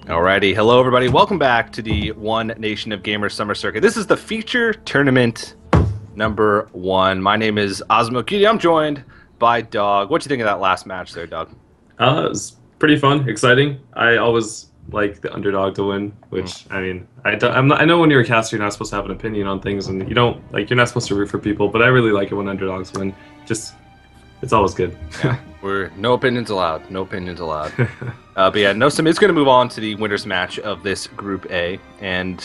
Alrighty, hello everybody. Welcome back to the One Nation of Gamers Summer Circuit. This is the feature tournament number 1. My name is Osmo Cutie. I'm joined by Dog. What do you think of that last match there, Dog? It was pretty fun, exciting. I always like the underdog to win, which I mean, I know when you're a caster, you're not supposed to have an opinion on things, and you're not supposed to root for people. But I really like it when underdogs win. It's always good. Yeah, we're no opinions allowed. No opinions allowed. But yeah, Nosum is going to move on to the winners match of this Group A, and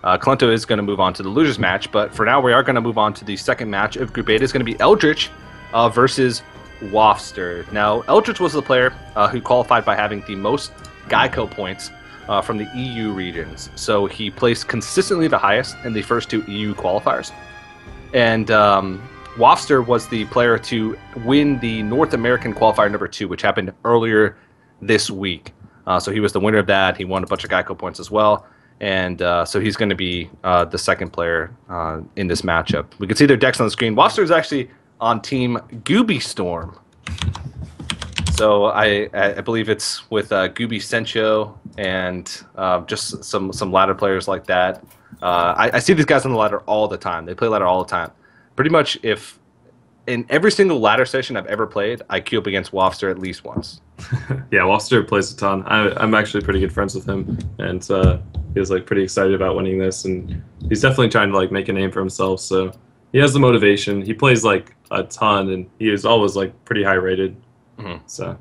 Kalento is going to move on to the losers match. But for now, we are going to move on to the second match of Group A. It's going to be Eldritch versus Waffster. Now, Eldritch was the player who qualified by having the most GEICO points from the EU regions. So he placed consistently the highest in the first 2 EU qualifiers. And Waffster was the player to win the North American qualifier number 2, which happened earlier this week. So he was the winner of that. He won a bunch of GEICO points as well. And so he's going to be the second player in this matchup. We can see their decks on the screen. Waffster is actually on team Goobystorm. So I believe it's with Goobystorm and just some ladder players like that. I see these guys on the ladder all the time. They play ladder all the time. Pretty much if in every single ladder session I've ever played, I queue up against Waffster at least once. Yeah, Waffster plays a ton. I'm actually pretty good friends with him, and he was like pretty excited about winning this, and he's definitely trying to like make a name for himself. So he has the motivation. He plays like a ton, and he is always like pretty high rated. So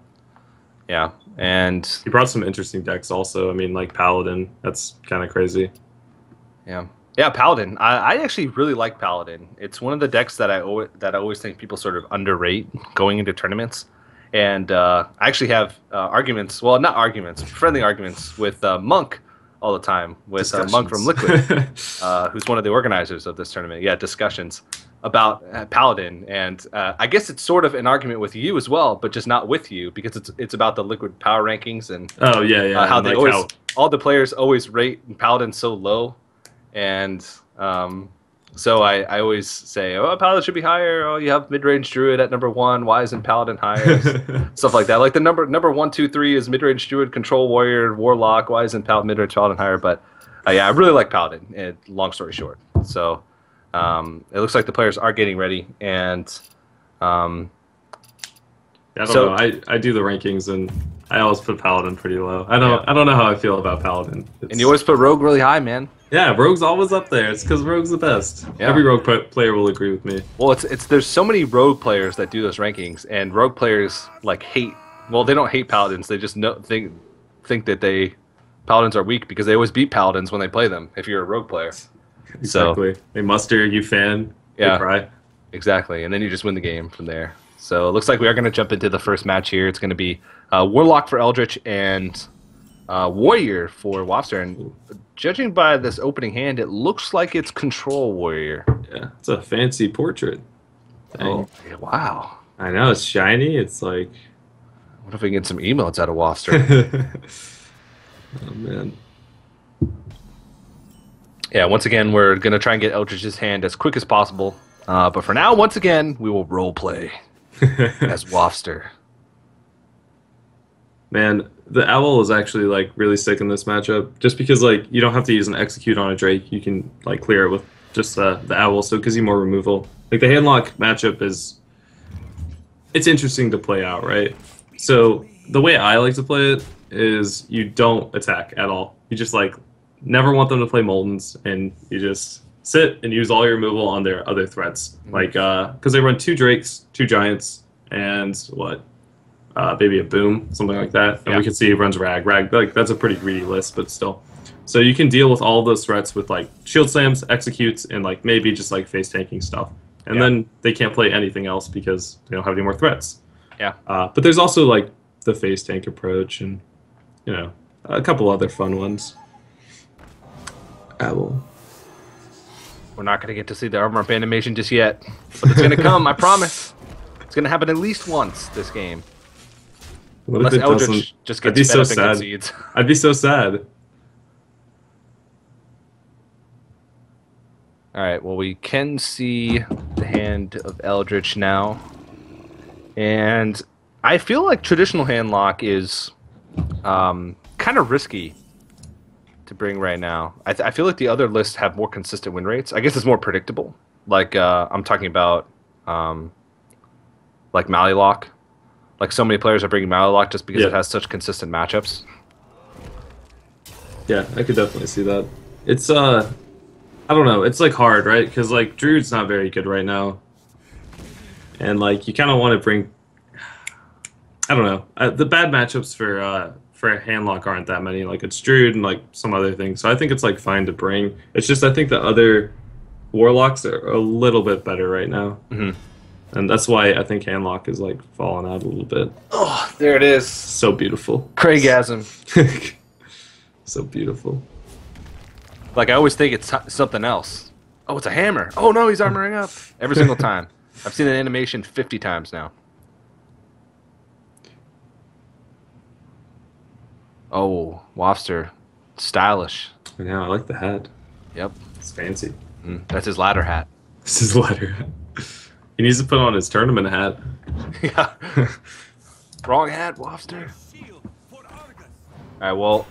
yeah, and he brought some interesting decks also. I mean, like Paladin. That's kind of crazy. Yeah, Paladin. I actually really like Paladin. It's one of the decks that I always think people sort of underrate going into tournaments. And I actually have arguments, well, not arguments, friendly arguments with Monk all the time, with Monk from Liquid, who's one of the organizers of this tournament. Yeah, discussions about Paladin. And I guess it's sort of an argument with you as well, but just not with you, because it's about the Liquid power rankings and how they like always, all the players always rate Paladin so low. And so I always say, oh, Paladin should be higher. Oh, you have mid-range Druid at number 1. Why isn't Paladin higher? Stuff like that. Like the number 1, 2, 3 is mid-range Druid, Control Warrior, Warlock. Why isn't mid-range Paladin higher? But yeah, I really like Paladin. Long story short. So it looks like the players are getting ready. And I don't know. I do the rankings, and I always put Paladin pretty low. I don't know how I feel about Paladin. And you always put Rogue really high, man. Yeah, Rogue's always up there. It's because Rogue's the best. Yeah. Every Rogue player will agree with me. Well, there's so many Rogue players that do those rankings, and Rogue players like hate. Well, they don't hate Paladins. They just think that Paladins are weak because they always beat Paladins when they play them. If you're a Rogue player, exactly. They muster, you fan, yeah, they cry. Exactly, and then you just win the game from there. So it looks like we are going to jump into the first match here. It's going to be Warlock for Eldritch and Warrior for Waffster. And judging by this opening hand, it looks like it's Control Warrior. Yeah, it's a fancy portrait. Dang. Oh, yeah, wow. I know, it's shiny. It's like... What if we can get some emotes out of Waffster? Oh, man. Yeah, once again, we're going to try and get Eldritch's hand as quick as possible. But for now, once again, we will roleplay as Waffster. Man, the Owl is actually like really sick in this matchup. Just because like you don't have to use an execute on a Drake, you can like clear it with just the Owl, so it gives you more removal. Like the Handlock matchup it's interesting to play out, right? So the way I like to play it is you don't attack at all. You just like never want them to play Moldens, and you just sit and use all your removal on their other threats. Like because they run 2 Drakes, 2 Giants, and what? Maybe a Boom, something like that. And we can see he runs Rag. Like that's a pretty greedy list, but still. So you can deal with all those threats with like Shield Slams, Executes, and like maybe just like face tanking stuff. And then they can't play anything else because they don't have any more threats. Yeah. But there's also like the face tank approach and a couple other fun ones. Owl. We're not going to get to see the armor up animation just yet, but it's going to come, I promise. It's going to happen at least once this game. What Unless if it Eldritch doesn't? just I'd gets be fed so up and sad. concedes. I'd be so sad. All right, well, we can see the hand of Eldritch now. And I feel like traditional Handlock is kind of risky to bring right now. I feel like the other lists have more consistent win rates. I guess it's more predictable. Like I'm talking about like Malylock. Like so many players are bringing Malylock just because it has such consistent matchups. Yeah, I could definitely see that. It's I don't know. It's like hard, right? Because like Druid's not very good right now, and like you kind of want to bring. I don't know. The bad matchups for Handlock aren't that many. Like it's Druid and like some other things. So I think it's like fine to bring. It's just I think the other Warlocks are a little bit better right now. And that's why I think Handlock is like falling out a little bit. Oh, there it is. So beautiful. Craigasm. So beautiful. Like I always think it's something else. Oh, it's a hammer. Oh no, he's armoring up. Every single time. I've seen an animation 50 times now. Oh, Waffster. Stylish. Yeah, I like the hat. Yep. It's fancy. That's his ladder hat. This is ladder hat. He needs to put on his tournament hat. Yeah. Wrong hat, Waffster. Alright, well,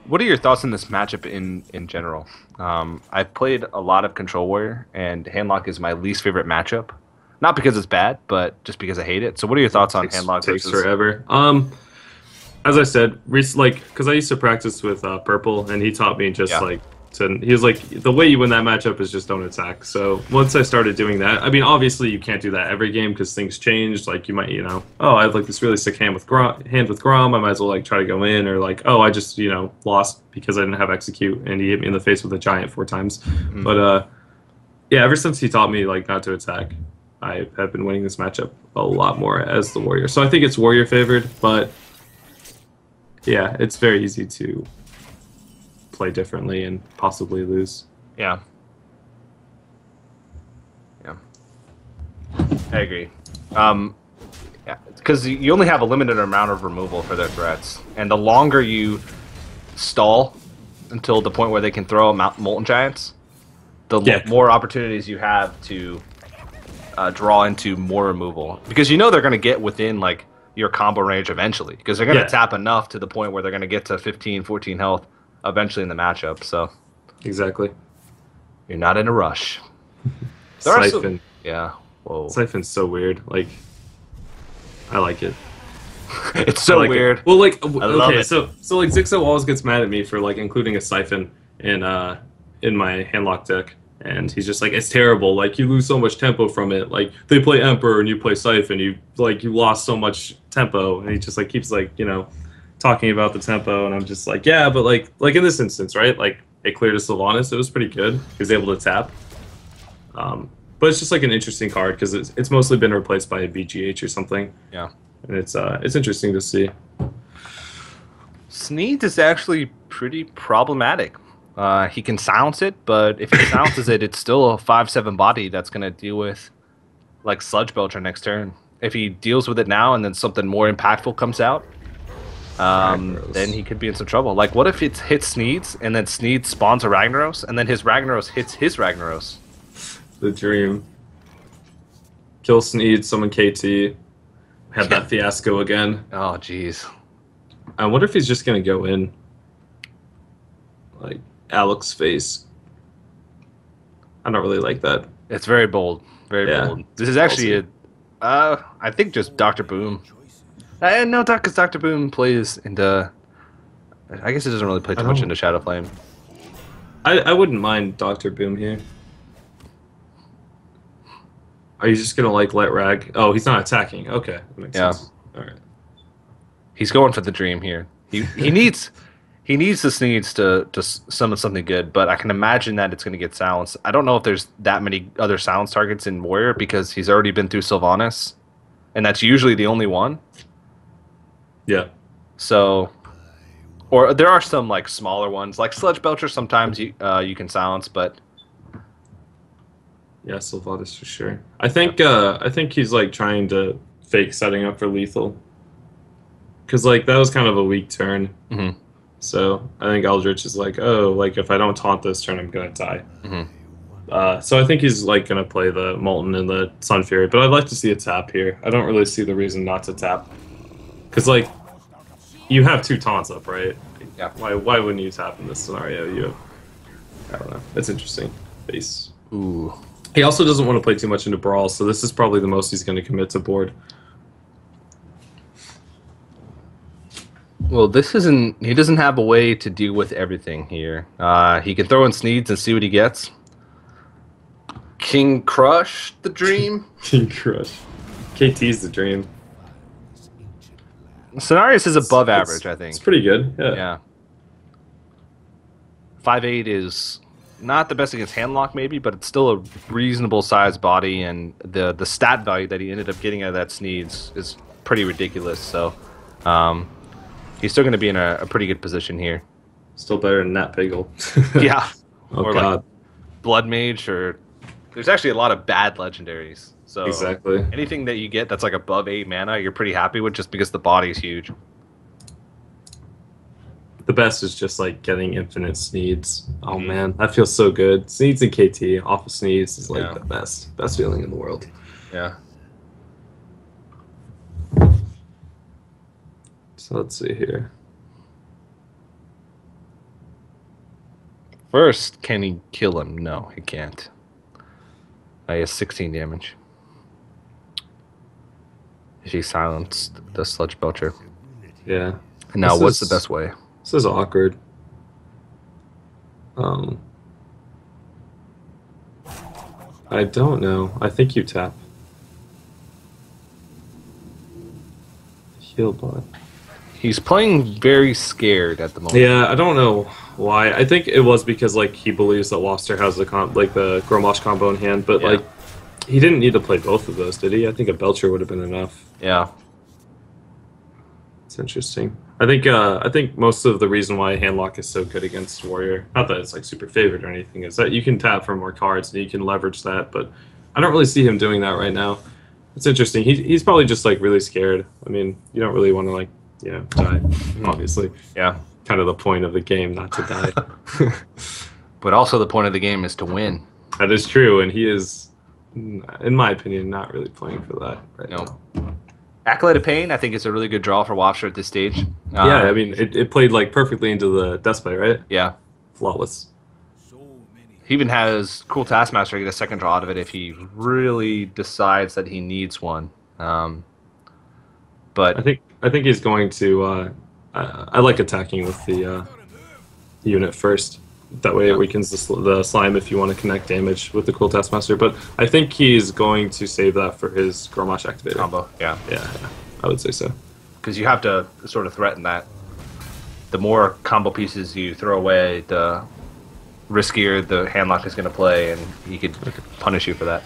what are your thoughts on this matchup in general? I've played a lot of Control Warrior, and Handlock is my least favorite matchup. Not because it's bad, but just because I hate it. So what are your thoughts on Handlock Takes versus... forever. As I said, because I used to practice with Purple, and he taught me just he was like, the way you win that matchup is just don't attack. So once I started doing that, I mean, obviously you can't do that every game because things change. Like you might, oh, I have like this really sick hand with Grom. I might as well like try to go in, or like, oh, I just lost because I didn't have execute, and he hit me in the face with a giant 4 times. But yeah, ever since he taught me like not to attack, I have been winning this matchup a lot more as the Warrior. So I think it's Warrior favored, but yeah, it's very easy to play differently and possibly lose. Yeah. Yeah. I agree. Yeah, because you only have a limited amount of removal for their threats, and the longer you stall until the point where they can throw out Molten Giants, the more opportunities you have to draw into more removal. Because they're going to get within like your combo range eventually, because they're going to tap enough to the point where they're going to get to 15, 14 health eventually in the matchup. So exactly, you're not in a rush. Siphon. Yeah. Whoa. Siphon's so weird. Like, I like it. It's so weird. It. Well, like, I love it. so like Zixo always gets mad at me for like including a Siphon in my Handlock deck, and he's just like, it's terrible. Like, you lose so much tempo from it. Like, they play Emperor and you play Siphon, you lost so much tempo, and he just like keeps like talking about the tempo, and I'm just like, yeah, but like in this instance, right? Like it cleared to Sylvanas, it was pretty good. He was able to tap. But it's just like an interesting card because it's mostly been replaced by a BGH or something. Yeah. And it's interesting to see. Sneed is actually pretty problematic. He can silence it, but if he silences it, it's still a 5/7 body that's gonna deal with like Sludge Belcher next turn. If he deals with it now and then something more impactful comes out, then he could be in some trouble. Like, what if it hits Sneed's and then Sneed spawns a Ragnaros and then his Ragnaros hits his Ragnaros? The dream. Kill Sneed, summon KT, have that fiasco again. Oh, jeez. I wonder if he's just gonna go in, like Alex's face. I don't really like that. It's very bold, very bold. This is actually I think just Dr. Boom. No, because Dr. Boom plays into. I guess it doesn't really play too much into Shadowflame. I wouldn't mind Dr. Boom here. Are you just gonna like let Rag? Oh, he's not attacking. Okay, that makes sense. All right. He's going for the dream here. He needs the Sneeds to summon something good, but I can imagine that it's gonna get silenced. I don't know if there's that many other silence targets in Warrior because he's already been through Sylvanas, and that's usually the only one. Yeah. So, or there are some like smaller ones, like Sludge Belcher. Sometimes you can silence, but yeah, Sylvanas for sure. I think he's like trying to fake setting up for lethal, because like that was kind of a weak turn. Mm-hmm. So I think Eldritch is like, oh, like if I don't taunt this turn, I'm gonna die. Mm-hmm. So I think he's like gonna play the Molten and the Sun Fury, but I'd like to see a tap here. I don't really see the reason not to tap, because like you have 2 taunts up, right? Yeah. Why wouldn't you tap in this scenario? I don't know. It's interesting. Base. Ooh. He also doesn't want to play too much into Brawl, so this is probably the most he's going to commit to board. Well, he doesn't have a way to deal with everything here. He can throw in Sneeds and see what he gets. King Crush, the dream. King Crush. KT's the dream. Cenarius is above average, I think. It's pretty good, yeah. Yeah. 5'8" is not the best against Handlock, maybe, but it's still a reasonable sized body, and the stat value that he ended up getting out of that Sneeds is pretty ridiculous. So, he's still going to be in a pretty good position here. Still better than Nat Piggle. Yeah. Oh, or God. like Blood Mage, or there's actually a lot of bad legendaries. So exactly. Anything that you get that's like above 8 mana, you're pretty happy with, just because the body's huge. The best is just like getting infinite Sneeds. Oh man, that feels so good. Sneeds and KT off of Sneeds is like the best feeling in the world. Yeah. So let's see here. First, can he kill him? No, he can't. He has 16 damage. He silenced the Sludge Belcher. Yeah. And now, what's the best way? This is awkward. I don't know. I think you tap. Heal bot. He's playing very scared at the moment. Yeah, I don't know why. I think it was because like he believes that Waffster has the the Grommash combo in hand, but like he didn't need to play both of those, did he? I think a Belcher would have been enough. Yeah. It's interesting. I think most of the reason why Handlock is so good against Warrior, not that it's like super favored or anything, is that you can tap for more cards and you can leverage that, but I don't really see him doing that right now. It's interesting. He's probably just like really scared. I mean, you don't really want to like, you know, die, obviously. Yeah. Kind of the point of the game, not to die. But also the point of the game is to win. That is true, and he is, in my opinion, not really playing for that right now. Acolyte of Pain, I think, is a really good draw for Waffster at this stage. Yeah, I mean, it played like perfectly into the Deathbite, right? Yeah. Flawless. He even has Cruel Taskmaster get a second draw out of it if he really decides that he needs one. But I think he's going to. I like attacking with the unit first. That way it weakens the slime if you want to connect damage with the Cruel Taskmaster. But I think he's going to save that for his Grommash activator. Combo, yeah. Yeah, I would say so. Because you have to sort of threaten that. The more combo pieces you throw away, the riskier the Handlock is going to play, and he could punish you for that.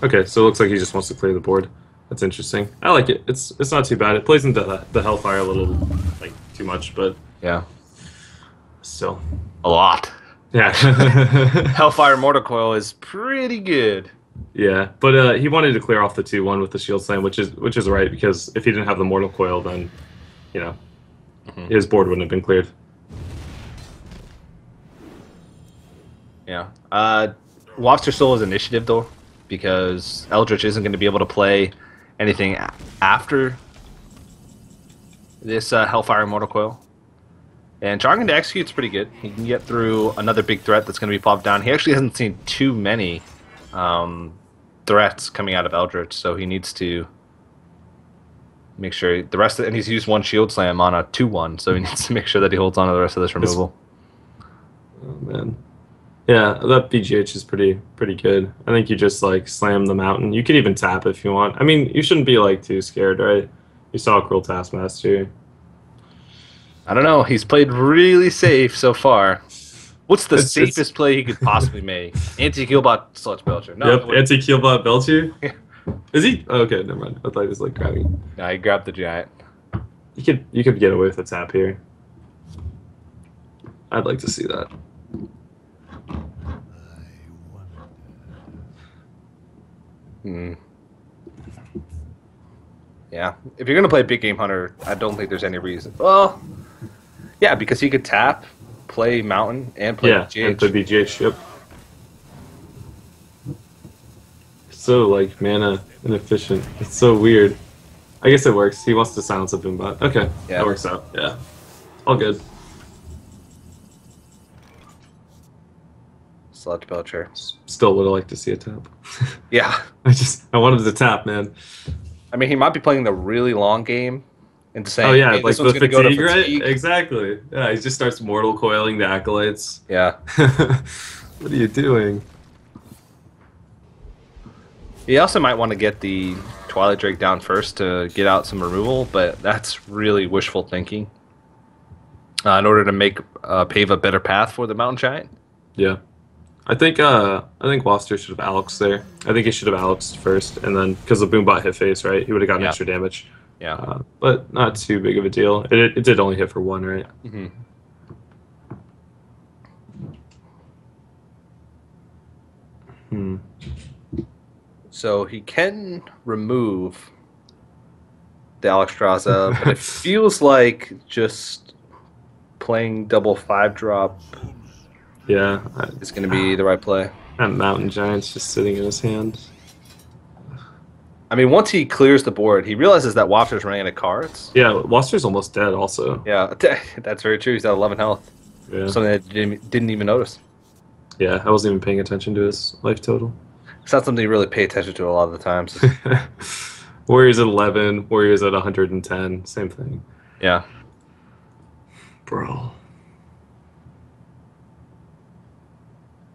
Okay, so it looks like he just wants to clear the board. That's interesting. I like it. It's not too bad. It plays into the Hellfire a little, like, too much, but yeah, still a lot. Yeah. Hellfire Mortar Coil is pretty good. Yeah, but he wanted to clear off the 2-1 with the Shield Slam, which is right, because if he didn't have the Mortal Coil, then, you know, his board wouldn't have been cleared. Yeah. Waffster still has initiative, though, because Eldritch isn't going to be able to play anything after this Hellfire Mortal Coil. And Jargon to Execute's pretty good. He can get through another big threat that's going to be popped down. He actually hasn't seen too many threats coming out of Eldritch, so he needs to make sure the rest of and he's used one Shield Slam on a 2-1, so he needs to make sure that he holds on to the rest of this removal. Oh man. Yeah, that BGH is pretty good. I think you just like slam the mountain. You could even tap if you want. I mean, you shouldn't be like too scared, right? You saw Cruel Taskmaster. I don't know. He's played really safe so far. What's the safest play he could possibly make? Anti-Keelbot Sludge Belcher. No, yep, Anti-Keelbot Belcher. Is he? Oh, okay, never mind. I thought he was like grabbing. No, he grabbed the giant. You could get away with a tap here. I'd like to see that. Yeah, if you're gonna play Big Game Hunter, I don't think there's any reason. Well, yeah, because he could tap, play Mountain, and play BGH. And play BGH. Yep. So like mana inefficient. It's so weird. I guess it works. He wants to silence a Boombot. Okay, that works out. Yeah, all good. Sludge Belcher. Still would have liked to see a tap. Yeah. I wanted to tap, man. I mean, he might be playing the really long game and saying, Oh yeah, hey, like this one's the going to go to fatigue, right? fatigue. Exactly. Yeah, he just starts mortal coiling the acolytes. Yeah. What are you doing? He also might want to get the Twilight Drake down first to get out some removal, but that's really wishful thinking. In order to make pave a better path for the Mountain Giant. Yeah. I think Waffster should have Alex there. I think he should have Alex first, and then because the Boombot hit face, right? He would have gotten extra damage. Yeah. But not too big of a deal. It did only hit for 1, right? Mm-hmm. So he can remove the Alexstrasza, but it feels like just playing double 5-drop Yeah. is going to be the right play. That Mountain Giant's just sitting in his hand. I mean, once he clears the board, he realizes that Waffster's running out of cards. Yeah, Waffster's almost dead also. Yeah, that's very true. He's at 11 health. Yeah. Something I didn't even notice. Yeah, I wasn't even paying attention to his life total. It's not something you really pay attention to a lot of the times. Warriors at 11, Warriors at 110, same thing. Yeah. Brawl.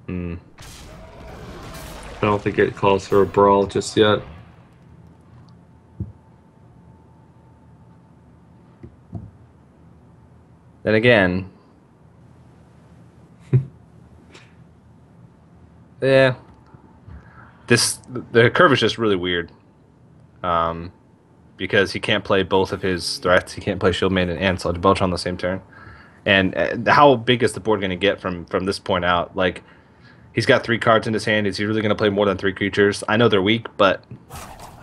Hmm. I don't think it calls for a brawl just yet. Then again, yeah, the curve is just really weird, because he can't play both of his threats. He can't play Shield Maiden and Sludge Belcher on the same turn. And how big is the board going to get from this point out? Like, he's got 3 cards in his hand. Is he really going to play more than 3 creatures? I know they're weak, but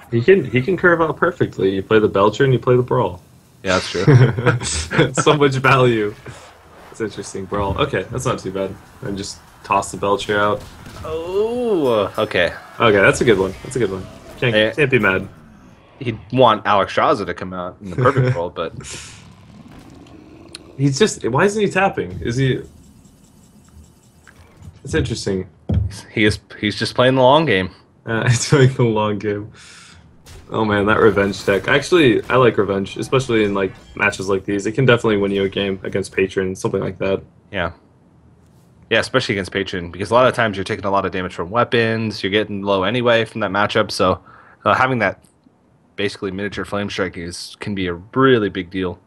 he can curve out perfectly. You play the Belcher and you play the Brawl. Yeah, that's true. So much value. It's interesting, Brawl. Okay, that's not too bad. And just toss the Belcher out. Oh, okay. Okay, that's a good one. That's a good one. Can't be mad. He'd want Alexstrasza to come out in the perfect world, but he's just. Why isn't he tapping? Is he? It's interesting. He's just playing the long game. He's playing the long game. Oh man, that revenge deck. Actually, I like revenge, especially in like matches like these. It can definitely win you a game against Patron, something like that. Yeah. Yeah, especially against Patron, because a lot of times you're taking a lot of damage from weapons. You're getting low anyway from that matchup, so having that basically miniature flame strike can be a really big deal.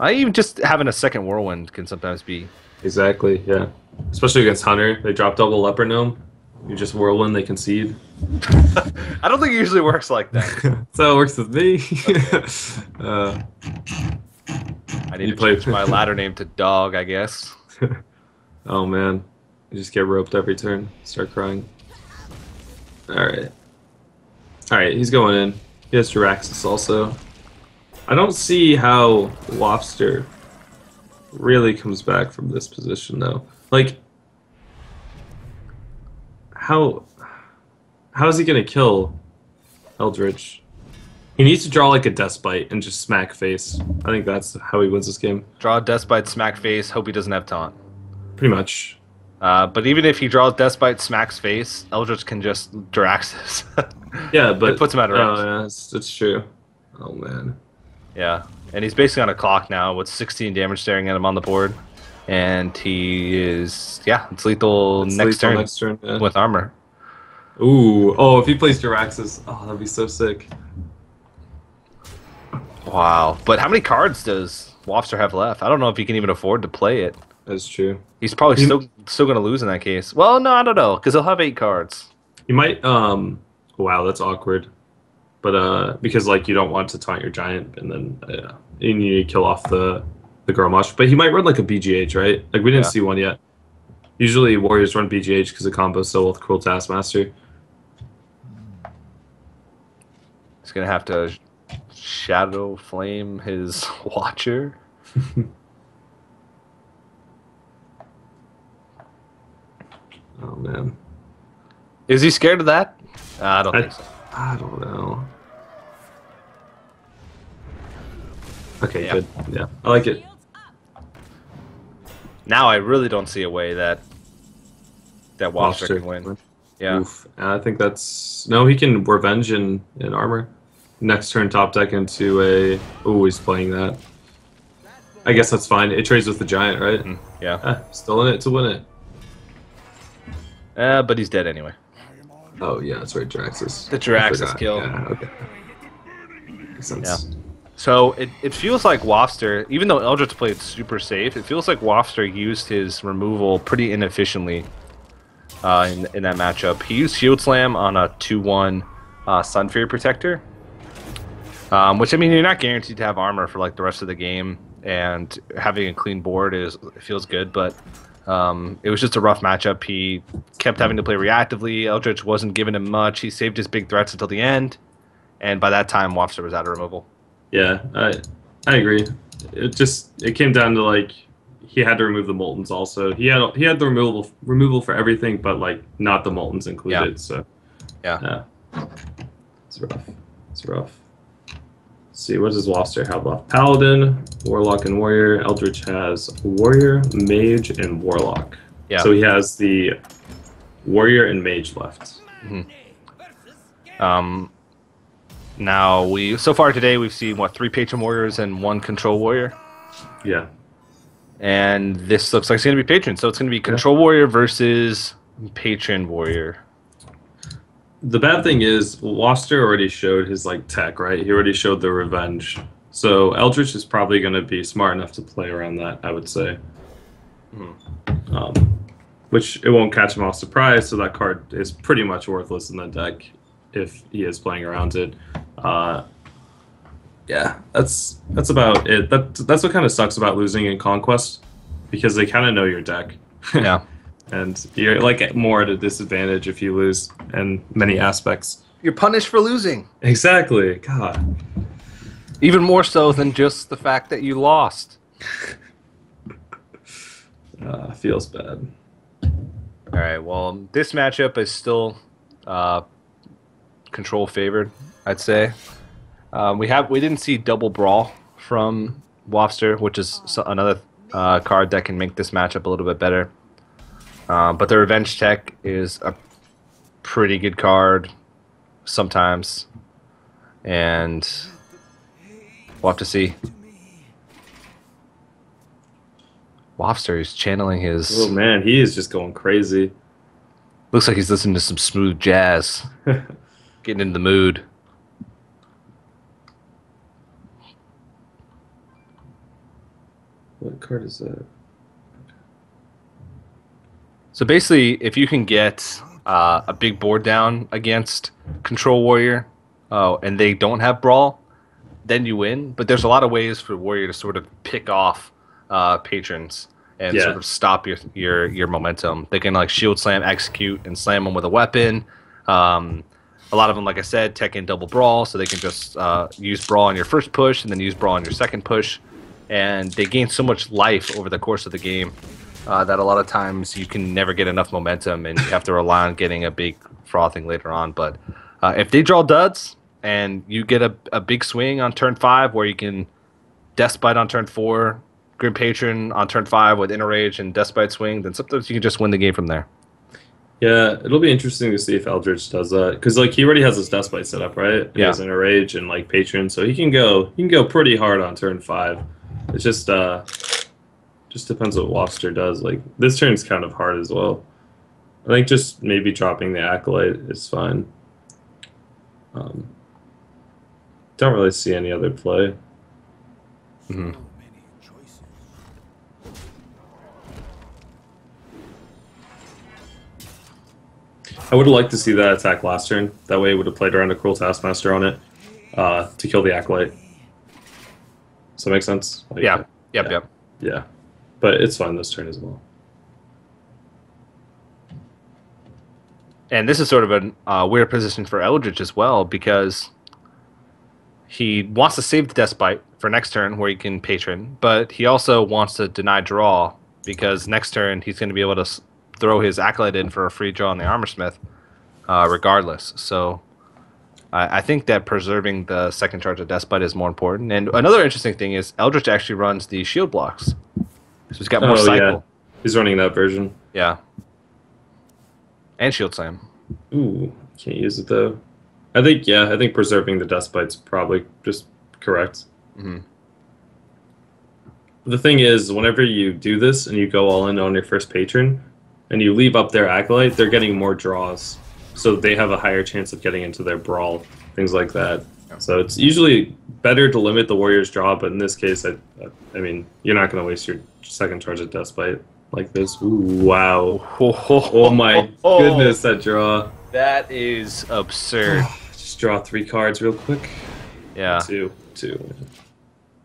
Even just having a second whirlwind can sometimes be. Exactly, yeah. Especially against Hunter, they drop double Leper Gnome. You just whirlwind, they concede. I don't think it usually works like that. That's how it works with me. I need to change my ladder name to Dog, I guess. Oh man, you just get roped every turn. Start crying. Alright. Alright, he's going in. He has Jiraxis also. I don't see how Waffster really comes back from this position though. Like, how is he gonna kill Eldritch? He needs to draw like a Deathbite and just smack face. I think that's how he wins this game. Draw a Deathbite, smack face, hope he doesn't have taunt. Pretty much. But even if he draws Deathbite, smacks face, Eldritch can just Jiraxis. Yeah, but it puts him out of range. Oh yeah, that's true. Oh man. Yeah, and he's basically on a clock now with 16 damage staring at him on the board. And he is, it's lethal next turn yeah. with armor. Ooh, oh, if he plays Jiraxis, oh, that'd be so sick. Wow, but how many cards does Waffster have left? I don't know if he can even afford to play it. That's true. He's probably still going to lose in that case. Well, no, I don't know, because he'll have 8 cards. He might, wow, that's awkward. But, because, like, you don't want to taunt your giant, and then you need to kill off the Grommash. But he might run, like, a BGH, right? Like, we didn't see one yet. Usually, Warriors run BGH because it combos so well with Cruel Taskmaster. He's going to have to Shadow Flame his Watcher. Oh, man. Is he scared of that? I don't think so. I don't know. Okay, Yeah. good. Yeah, I like it. Now I really don't see a way that that Waffster can win. Yeah. Oof. I think that's... No, he can Revenge in armor. Next turn, top deck into a... Oh, he's playing that. I guess that's fine. It trades with the Giant, right? Yeah. Still in it to win it. But he's dead anyway. Oh, yeah, that's right, Jiraxis. The Jiraxis kill. Yeah, okay. Makes sense. Yeah. So it feels like Waffster, even though Eldritch played super safe, it feels like Waffster used his removal pretty inefficiently in that matchup. He used Shield Slam on a 2-1 Sunfury Protector, which, I mean, you're not guaranteed to have armor for like the rest of the game, and having a clean board feels good, but it was just a rough matchup. He kept having to play reactively. Eldritch wasn't giving him much. He saved his big threats until the end, and by that time, Waffster was out of removal. Yeah, I agree. It came down to like he had to remove the Moltens also. He had the removal for everything, but like not the Moltens included. Yeah. So yeah, it's rough. It's rough. Let's see, what does Waffster have left? Paladin, Warlock, and Warrior. Eldritch has Warrior, Mage, and Warlock. Yeah. So he has the Warrior and Mage left. Now so far today we've seen 3 Patron Warriors and 1 Control Warrior. Yeah. And this looks like it's going to be Patron, so it's going to be Control Warrior versus Patron Warrior. The bad thing is, Waffster already showed his like tech, right? He already showed the Revenge. So Eldritch is probably going to be smart enough to play around that, I would say. Which it won't catch him off surprise, so that card is pretty much worthless in the deck if he is playing around it. Yeah, that's about it. That's what kind of sucks about losing in Conquest, because they kind of know your deck. Yeah. And you're like more at a disadvantage if you lose in many aspects. You're punished for losing. Exactly. God. Even more so than just the fact that you lost. Feels bad. All right. Well, this matchup is still Control favored, I'd say. We didn't see double brawl from Waffster, which is another card that can make this matchup a little bit better. But the Revenge Tech is a pretty good card sometimes, and we'll have to see. Waffster is channeling his... Oh man, he is just going crazy. Looks like he's listening to some smooth jazz. Getting in the mood. What card is that? So basically, if you can get a big board down against Control Warrior, and they don't have Brawl, then you win. But there's a lot of ways for Warrior to sort of pick off patrons and sort of stop your momentum. They can like Shield Slam, execute, and slam them with a weapon. A lot of them, like I said, tech in double Brawl, so they can just use Brawl on your first push and then use Brawl on your second push. And they gain so much life over the course of the game that a lot of times you can never get enough momentum, and you have to rely on getting a big frothing later on. But if they draw duds and you get a big swing on turn 5 where you can Deathbite on turn 4, Grim Patron on turn 5 with Inner Rage and Deathbite swing, then sometimes you can just win the game from there. Yeah, it'll be interesting to see if Eldritch does that, because like he already has his Deathbite set up, right? He has Inner Rage and like Patron, so he can go pretty hard on turn 5. It's just depends what Waffster does. Like this turn's kind of hard as well. I think just maybe dropping the Acolyte is fine. Don't really see any other play. I would have liked to see that attack last turn. That way it would have played around a Cruel Taskmaster on it to kill the Acolyte. Does that make sense? Like, Yeah. Yep. Yeah. But it's fine this turn as well. And this is sort of a weird position for Eldritch as well, because he wants to save the Deathbite for next turn where he can Patron, but he also wants to deny draw, because next turn he's going to be able to throw his Acolyte in for a free draw on the Armorsmith regardless. So I think that preserving the second charge of Deathbite is more important. And another interesting thing is Eldritch actually runs the shield blocks. So he's got more cycle. Yeah. He's running that version. Yeah. And Shield Slam. Ooh, can't use it though. I think preserving the Despite's probably just correct. Mm-hmm. The thing is, whenever you do this and you go all in on your first patron, and you leave up their Acolyte, they're getting more draws. So they have a higher chance of getting into their Brawl, things like that. So it's usually better to limit the Warrior's draw, but in this case, I mean, you're not going to waste your second charge of Despite like this. Ooh, wow. Oh my goodness, that draw. That is absurd. Just draw 3 cards real quick. Yeah. Two.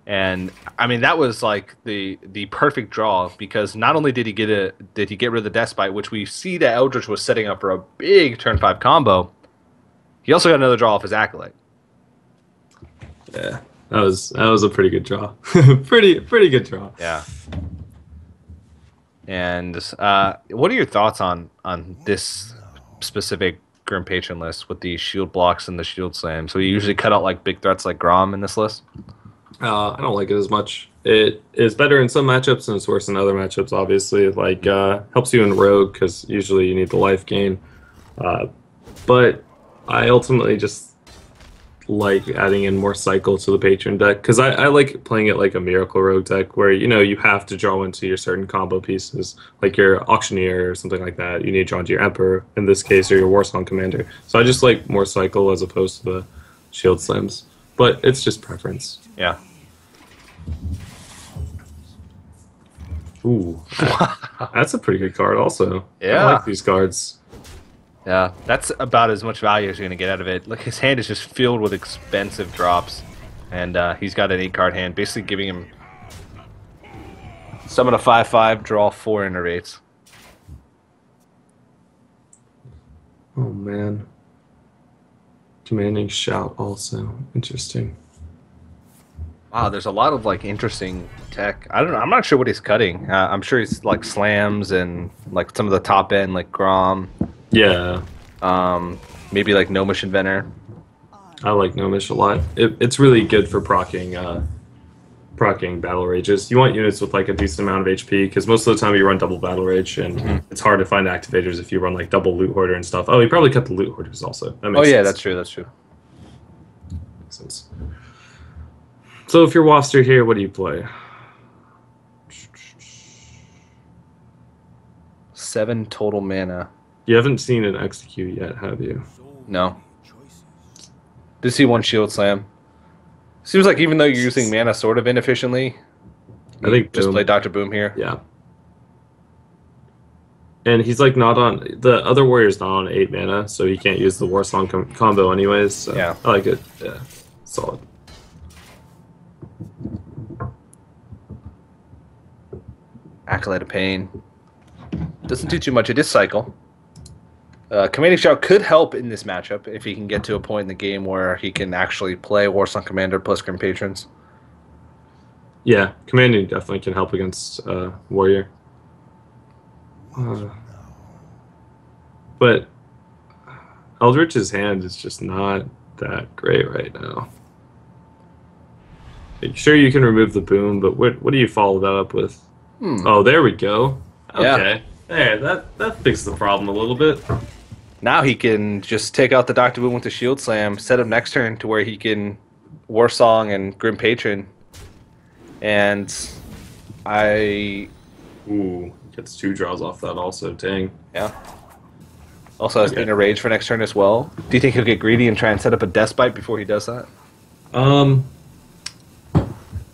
And I mean that was like the perfect draw because not only did he get rid of the Despite, which we see that Eldritch was setting up for a big turn 5 combo, he also got another draw off his Acolyte. Yeah, that was a pretty good draw. pretty good draw. Yeah. And what are your thoughts on this specific Grim Patron list with the shield blocks and the shield slam? So you usually cut out like big threats like Grom in this list. I don't like it as much. It is better in some matchups and it's worse in other matchups, obviously. Like, helps you in Rogue because usually you need the life gain. But I ultimately just like adding in more cycle to the Patron deck because I like playing it like a Miracle Rogue deck where, you know, you have to draw into your certain combo pieces, like your Auctioneer or something like that. You need to draw into your Emperor, in this case, or your Warsong Commander. So I just like more cycle as opposed to the shield slams. But it's just preference. Yeah. Ooh, that's a pretty good card also. Yeah. I like these cards. Yeah, that's about as much value as you're going to get out of it. Like, his hand is just filled with expensive drops, and he's got an 8-card hand, basically giving him summon a 5/5, draw 4 Innervates. Oh, man. Commanding Shout also. Interesting. Wow, there's a lot of, like, interesting tech. I don't know. I'm not sure what he's cutting. I'm sure he's, like, slams and, like, some of the top end, like Grom. Yeah. Maybe like Gnomish Inventor. I like Gnomish a lot. It's really good for proccing Battle Rages. You want units with like a decent amount of HP because most of the time you run double Battle Rage and it's hard to find activators if you run like double Loot Hoarder and stuff. Oh, you probably cut the Loot Hoarders also. That makes sense. That's true. That's true. Makes sense. So if you're Waffster here, what do you play? 7 total mana. You haven't seen an execute yet, have you? No. Did see 1 shield slam. Seems like even though you're using mana sort of inefficiently, I think just Boom. play Dr. Boom here. Yeah. And he's like not on the other warrior's not on 8 mana, so he can't use the Warsong combo anyways. So yeah, I like it. Yeah, solid. Acolyte of Pain doesn't do too much. It is cycle. Commanding Shout could help in this matchup if he can get to a point in the game where he can actually play Warsong Commander plus Grim Patrons. Yeah, Commanding definitely can help against Warrior. But Eldritch's hand is just not that great right now. Sure, you can remove the boom, but what do you follow that up with? Oh, there we go. Okay. Yeah. There, that fixed the problem a little bit. Now he can just take out the Dr. Boom with the Shield Slam, set him next turn to where he can Warsong and Grim Patron. And Ooh, gets 2 draws off that also, dang. Yeah. Also has Inner Rage for next turn as well. Do you think he'll get greedy and try and set up a Despite before he does that?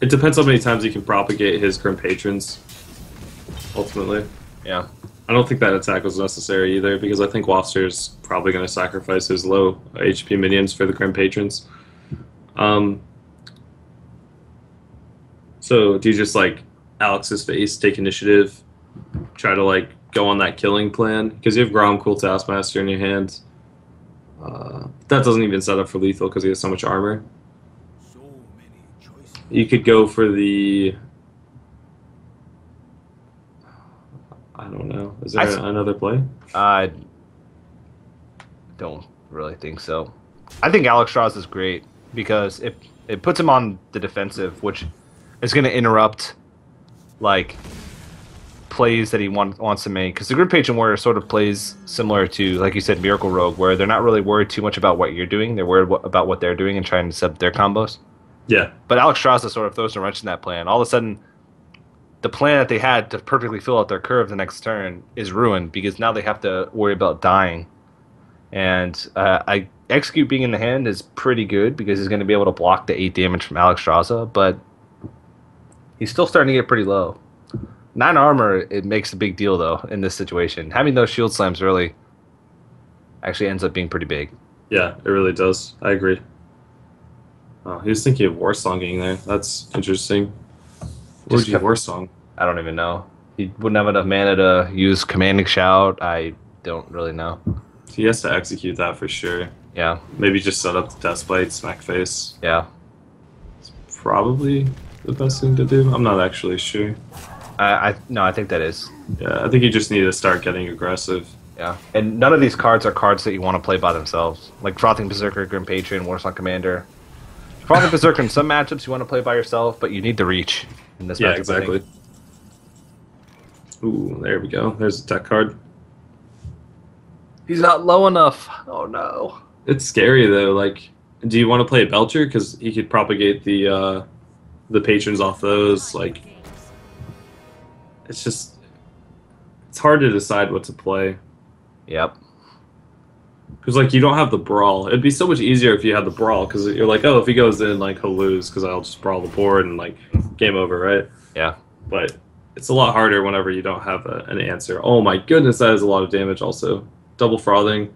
It depends how many times he can propagate his Grim Patrons, ultimately. Yeah. I don't think that attack was necessary either, because I think Waffster's probably going to sacrifice his low HP minions for the Grim Patrons. So do you just, like, Alex's face, take initiative, try to, like, go on that killing plan? Because you have Grom, Cool Taskmaster in your hand. That doesn't even set up for lethal because he has so much armor. You could go for the... I don't know. Is there another play? I don't really think so. I think Alex Strauss is great because it puts him on the defensive, which is going to interrupt like plays that he wants to make, because the Grim Patron Warrior sort of plays similar to, like you said, Miracle Rogue, where they're not really worried too much about what you're doing. They're worried about what they're doing and trying to set up their combos. Yeah. But Alex Strasza sort of throws a wrench in that plan. All of a sudden, the plan that they had to perfectly fill out their curve the next turn is ruined, because now they have to worry about dying. And I Execute being in the hand is pretty good, because he's going to be able to block the 8 damage from Alex Strasza, but he's still starting to get pretty low. 9 armor, it makes a big deal, though, in this situation. Having those shield slams really actually ends up being pretty big. Yeah, it really does. I agree. Oh, he was thinking of Warsonging there. That's interesting. What would you Warsong? I don't even know. He wouldn't have enough mana to use Commanding Shout. I don't really know. He has to execute that for sure. Yeah. Maybe just set up the Deathbite, Smack Face. Yeah. It's probably the best thing to do. I'm not actually sure. No, I think that is. Yeah, I think you just need to start getting aggressive. Yeah, and none of these cards are cards that you want to play by themselves. Like Frothing Berserker, Grim Patron, Warsong Commander. Frothing Berserker in some matchups you want to play by yourself, but you need the reach in this matchup. Yeah, exactly. Ooh, there we go. There's a deck card. He's not low enough. Oh no. It's scary though. Like, do you want to play a Belcher because he could propagate the patrons off those? Like, it's just it's hard to decide what to play. Yep. Because, like, you don't have the Brawl. It'd be so much easier if you had the Brawl, because you're like, oh, if he goes in, like, he'll lose, because I'll just Brawl the board and, like, game over, right? Yeah. But it's a lot harder whenever you don't have an answer. Oh, my goodness, that is a lot of damage also. Double Frothing.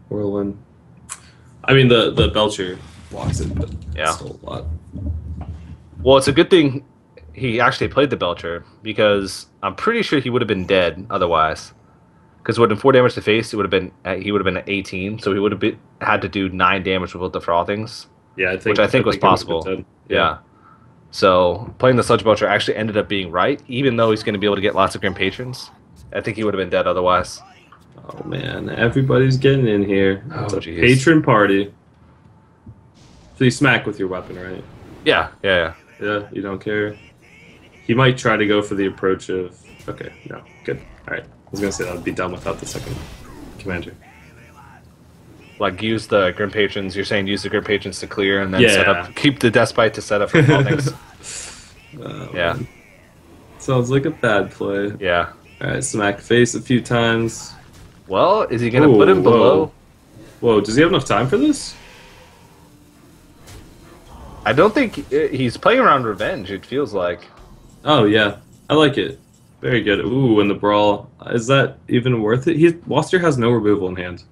Whirlwind. I mean, the Belcher blocks it, but yeah. It's still a lot. Well, it's a good thing he actually played the Belcher, because I'm pretty sure he would have been dead otherwise. Because with 4 damage to face, he would have been at 18, so he would have had to do 9 damage with the Frothings. Yeah, which I think was possible. Yeah. So playing the Sludge Belcher actually ended up being right, even though he's going to be able to get lots of Grim Patrons. I think he would have been dead otherwise. Oh man, everybody's getting in here. It's a geez. patron party. So you smack with your weapon, right? Yeah. Yeah, you don't care. He might try to go for the approach of... Okay, no, good. Alright. I was going to say that would be done without the second commander. Like, use the Grim Patrons. You're saying use the Grim Patrons to clear and then set up... Keep the Deathbite to set up for Frothings. Yeah. Man. Sounds like a bad play. Yeah. Alright, smack face a few times. Well, is he going to put him below? Whoa, does he have enough time for this? I don't think... He's playing around Revenge, it feels like. Oh, yeah. I like it. Very good. Ooh, and the Brawl. Is that even worth it? Waffster has no removal in hand.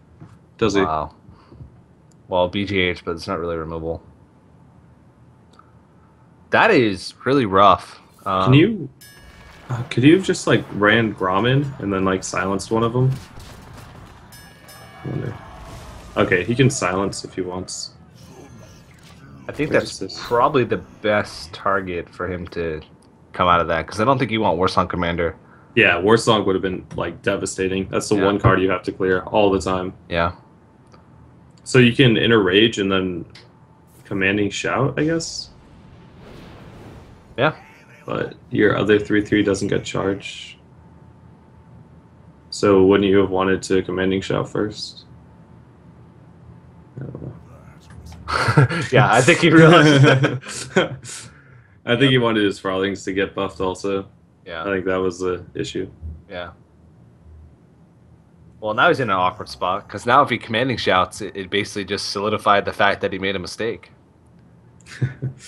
Does he? Wow. Well, BGH, but it's not really removal. That is really rough. Could you have just, like, ran Grommin and then, like, silenced one of them? I wonder. Okay, he can silence if he wants. I think that's probably the best target for him to come out of that, because I don't think you want Warsong Commander. Yeah, Warsong would have been, like, devastating. That's the one card you have to clear all the time. Yeah. So you can Inner Rage and then Commanding Shout, I guess? Yeah. But your other 3/3 doesn't get charged. So wouldn't you have wanted to Commanding Shout first? I don't know. Yeah, I think he realized that. I think he wanted his Frothings to get buffed also. Yeah. I think that was the issue. Yeah. Well, now he's in an awkward spot, because now if he Commanding Shouts, it basically just solidified the fact that he made a mistake.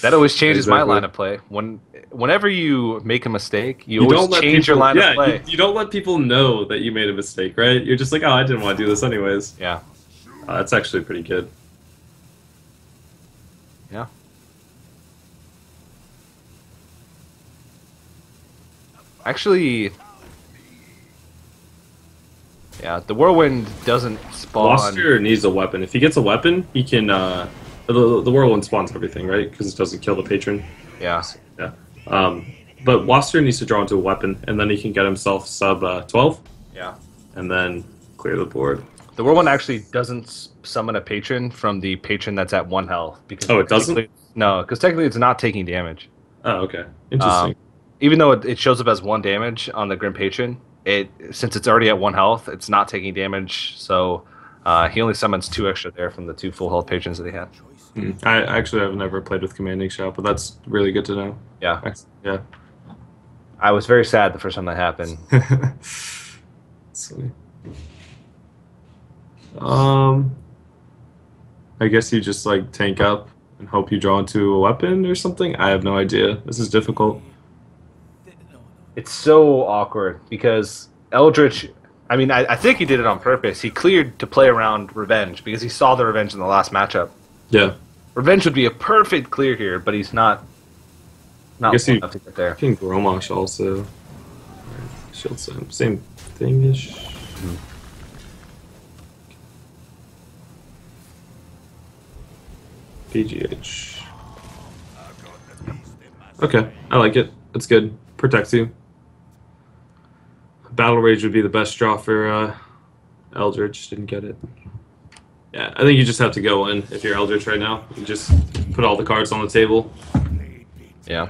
That always changes my line of play. Whenever you make a mistake, you always change your line of play. You don't let people know that you made a mistake, right? You're just like, oh, I didn't want to do this anyways. Yeah. That's actually pretty good. Yeah. Actually, yeah, the Whirlwind doesn't spawn. Waffster needs a weapon. If he gets a weapon, he can... the Whirlwind spawns everything, right? Because it doesn't kill the patron. Yeah. Yeah. But Waffster needs to draw into a weapon, and then he can get himself sub 12. Yeah. And then clear the board. The Whirlwind actually doesn't summon a patron from the patron that's at 1 health. Because it doesn't? No, because technically it's not taking damage. Oh, okay. Interesting. even though it shows up as 1 damage on the Grim Patron, since it's already at 1 health, it's not taking damage. So he only summons 2 extra there from the 2 full health patrons that he had. I actually have never played with Commanding Shout, but that's really good to know. Yeah. Yeah. I was very sad the first time that happened. Silly. I guess you just like tank up and hope you draw into a weapon or something. I have no idea. This is difficult. It's so awkward because Eldritch, I mean, I think he did it on purpose. He cleared to play around Revenge because he saw the Revenge in the last matchup. Yeah. Revenge would be a perfect clear here, but he's not I guess enough to get there. King Gromosh also. Shield same thing-ish. BGH. Okay, I like it. It's good. Protects you. Battle Rage would be the best draw for Eldritch. Didn't get it. Yeah, I think you just have to go in if you're Eldritch right now. You just put all the cards on the table. Yeah.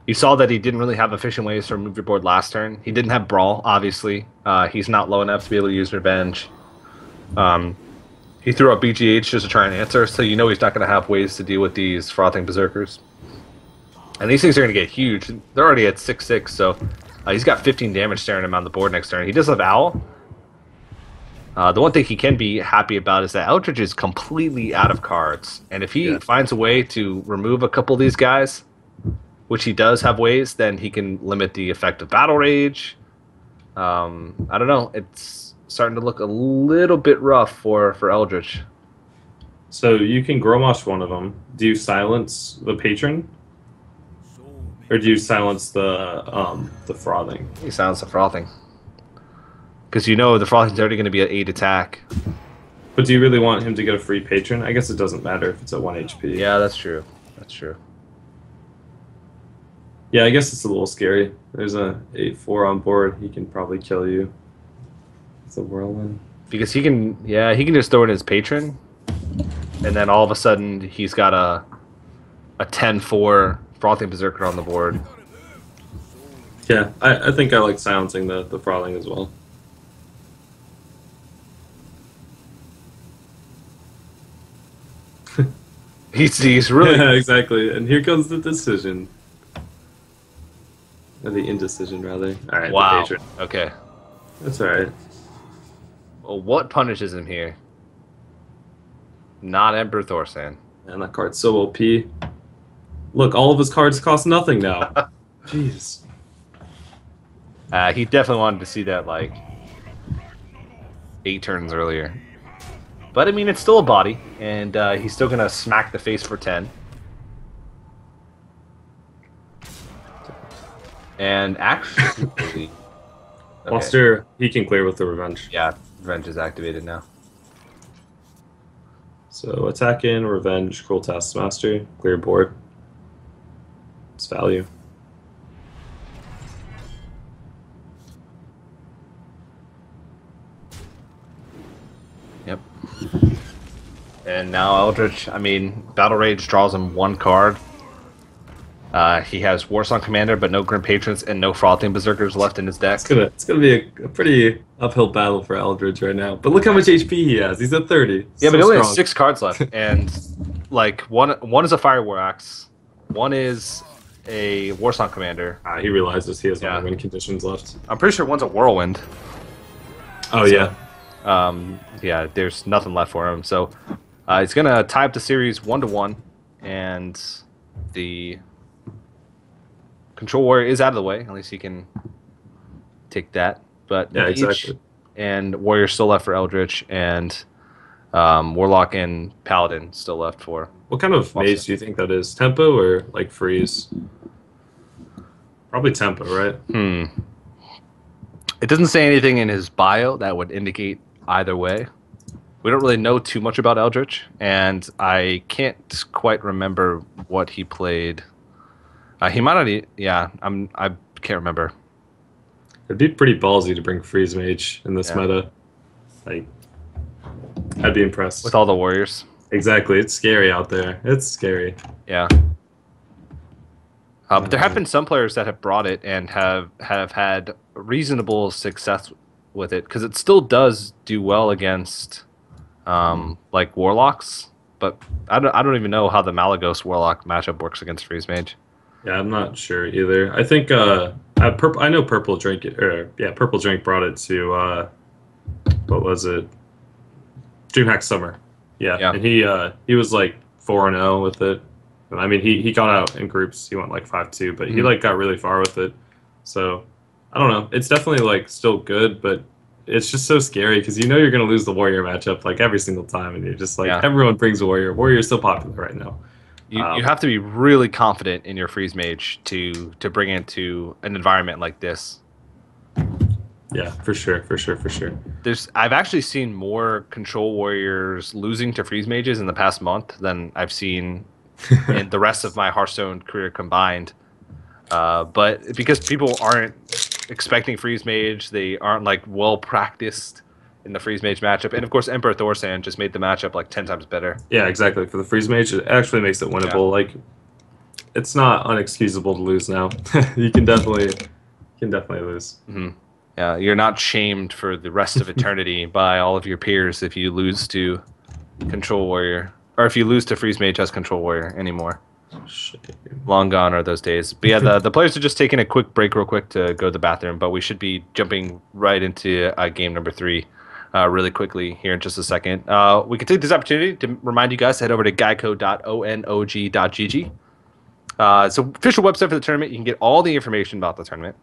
You saw that he didn't really have efficient ways to remove your board last turn. He didn't have Brawl, obviously. He's not low enough to be able to use Revenge. He threw out BGH just to try and answer, so you know he's not going to have ways to deal with these Frothing Berserkers. And these things are going to get huge. They're already at 6/6, so he's got 15 damage staring him on the board next turn. He does have Owl. The one thing he can be happy about is that Eldritch is completely out of cards. And if he finds a way to remove a couple of these guys, which he does have ways, then he can limit the effect of Battle Rage. I don't know. It's starting to look a little bit rough for Eldritch. So you can Gromosh one of them. Do you silence the Patron? Or do you silence the Frothing? He silence the Frothing. Because you know the Frothing's already going to be at 8 attack. But do you really want him to get a free Patron? I guess it doesn't matter if it's at 1 HP. Yeah, that's true. That's true. Yeah, I guess it's a little scary. There's a 8/4 on board. He can probably kill you. It's a Whirlwind. Because he can just throw in his Patron, and then all of a sudden he's got a 10/4 Frothing Berserker on the board. Yeah, I think I like silencing the Frothing as well. He's really Yeah, exactly. And here comes the decision. Or the indecision, rather. All right. wow. The Patron. Okay. That's all right. Well, what punishes him here? Not Emperor Thorsan. Man, that card's so OP. Look, all of his cards cost nothing now. Jeez. He definitely wanted to see that like 8 turns earlier. But I mean, it's still a body, and he's still gonna smack the face for 10. And actually, okay. Waffster, he can clear with the Revenge. Yeah, Revenge is activated now. So attack in, Revenge, Cruel Taskmaster, clear board. It's value. Yep. And now Eldritch, I mean, Battle Rage draws him 1 card. He has Warsong Commander, but no Grim Patrons and no Frothing Berserkers left in his deck. It's gonna be a pretty uphill battle for Eldritch right now. But look how much HP he has. He's at 30. Yeah, so but he only strong. has 6 cards left, and like one is a Fire War Axe, one is a Warsong Commander. He realizes he has no Yeah. win conditions left. I'm pretty sure one's a Whirlwind. Oh yeah. Yeah, there's nothing left for him. So he's gonna tie up the series 1-1, and the Control Warrior is out of the way. At least he can take that. But Yeah, Mage exactly. and Warrior still left for Eldritch, and Warlock and Paladin still left for. What kind of Waffster. mage do you think that is? Tempo or like freeze? Probably tempo, right? It doesn't say anything in his bio that would indicate either way. We don't really know too much about Eldritch, and I can't quite remember what he played. He might not. Yeah, I can't remember. It'd be pretty ballsy to bring freeze mage in this Yeah. meta. Like, I'd be impressed. With all the warriors. Exactly, it's scary out there. It's scary. Yeah. But there have been some players that have brought it and have had reasonable success with it because it still does do well against like warlocks. But I don't even know how the Malygos warlock matchup works against Freeze Mage. Yeah, I'm not sure either. I think I know Purple Drink brought it to what was it? DreamHack Summer. Yeah. And he was like 4-0 with it. I mean, he got out in groups. He went like 5-2, but he like got really far with it. So I don't know. It's definitely like still good, but it's just so scary because you know you're gonna lose the warrior matchup like every single time, and you're just like everyone brings a warrior. Warrior is so popular right now. You have to be really confident in your Freeze Mage to bring it to an environment like this. Yeah, for sure. I've actually seen more Control Warriors losing to Freeze Mages in the past month than I've seen in the rest of my Hearthstone career combined. But because people aren't expecting Freeze Mage, they aren't like well practiced in the Freeze Mage matchup, and of course Emperor Thorsan just made the matchup like 10 times better. Yeah, exactly. For the Freeze Mage, it actually makes it winnable. Yeah. Like, it's not unexcusable to lose now. you can definitely lose. Mm-hmm. Yeah, you're not shamed for the rest of eternity by all of your peers if you lose to Control Warrior, or if you lose to Freeze Mage as Control Warrior anymore. Long gone are those days. But yeah, the players are just taking a quick break real quick to go to the bathroom, but we should be jumping right into game number 3 really quickly here in just a second. We can take this opportunity to remind you guys to head over to geico.onog.gg. It's an official website for the tournament. You can get all the information about the tournament,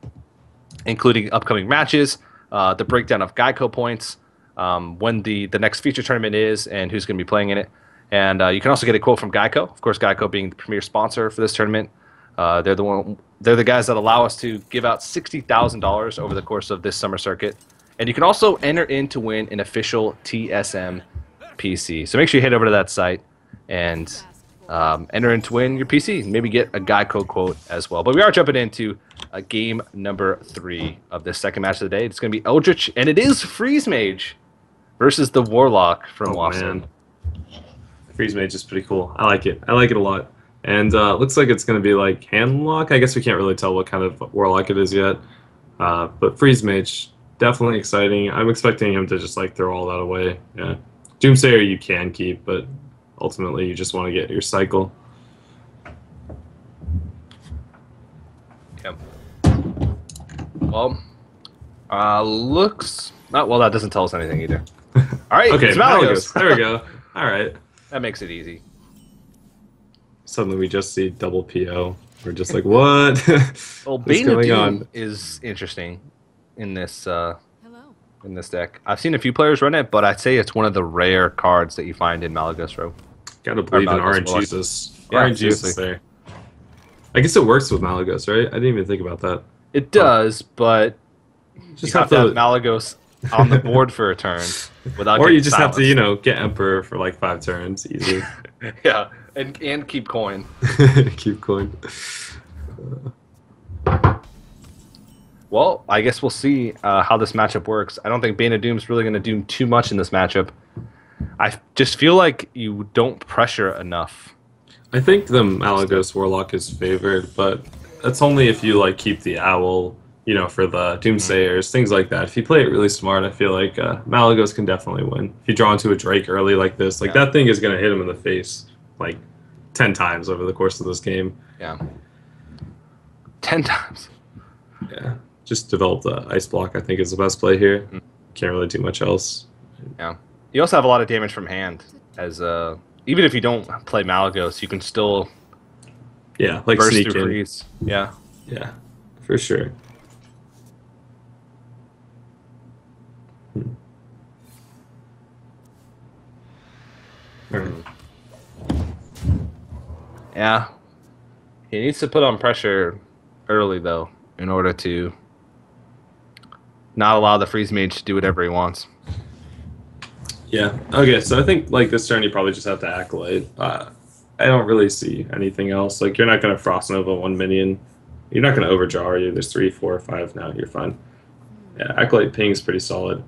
including upcoming matches, the breakdown of GEICO points, when the next feature tournament is, and who's going to be playing in it. And you can also get a quote from GEICO. Of course, GEICO being the premier sponsor for this tournament. They're the guys that allow us to give out $60,000 over the course of this summer circuit. And you can also enter in to win an official TSM PC. So make sure you head over to that site and enter in to win your PC. Maybe get a GEICO quote as well. But we are jumping into game number 3 of this second match of the day. It's going to be Eldritch, and it is Freeze Mage versus the Warlock from Waffster. Freeze Mage is pretty cool. I like it. I like it a lot. And looks like it's going to be like Handlock. I guess we can't really tell what kind of Warlock it is yet. But Freeze Mage, definitely exciting. I'm expecting him to just like throw all that away. Yeah, Doomsayer you can keep, but ultimately you just want to get your cycle. Yep. Well, looks not well. That doesn't tell us anything either. All right. Okay, Malygos. There we go. All right. That makes it easy. Suddenly we just see double PO. We're just like, what? Well, Bane of Doom is interesting in this in this deck. I've seen a few players run it, but I'd say it's one of the rare cards that you find in Malygos Row. Gotta believe in RNGesus. Yeah, RNGesus there. I guess it works with Malygos, right? I didn't even think about that. It does, but just have to have Malygos on the board for a turn without. Or you just have to, you know, get Emperor for like 5 turns, easy. Yeah, and keep coin. Keep coin. Well, I guess we'll see how this matchup works. I don't think Bane of Doom's really going to do too much in this matchup. I just feel like you don't pressure enough. I think the Malygos Warlock is favored, but that's only if you like keep the Owl, you know, for the Doomsayers, things like that. If you play it really smart, I feel like Malygos can definitely win. If you draw into a Drake early like this, like that thing is going to hit him in the face like 10 times over the course of this game. Yeah. 10 times. Yeah. Just develop the Ice Block, I think, is the best play here. Can't really do much else. Yeah. You also have a lot of damage from hand. As even if you don't play Malygos, you can still like burst sneak through in. freeze. Yeah. Yeah, for sure. Yeah. He needs to put on pressure early, though, in order to not allow the Freeze Mage to do whatever he wants. Yeah. Okay, so I think like this turn you probably just have to Acolyte. I don't really see anything else. Like you're not going to Frost Nova 1 minion. You're not going to overdraw, are you? There's 3, 4, 5 now. You're fine. Yeah, Acolyte ping is pretty solid.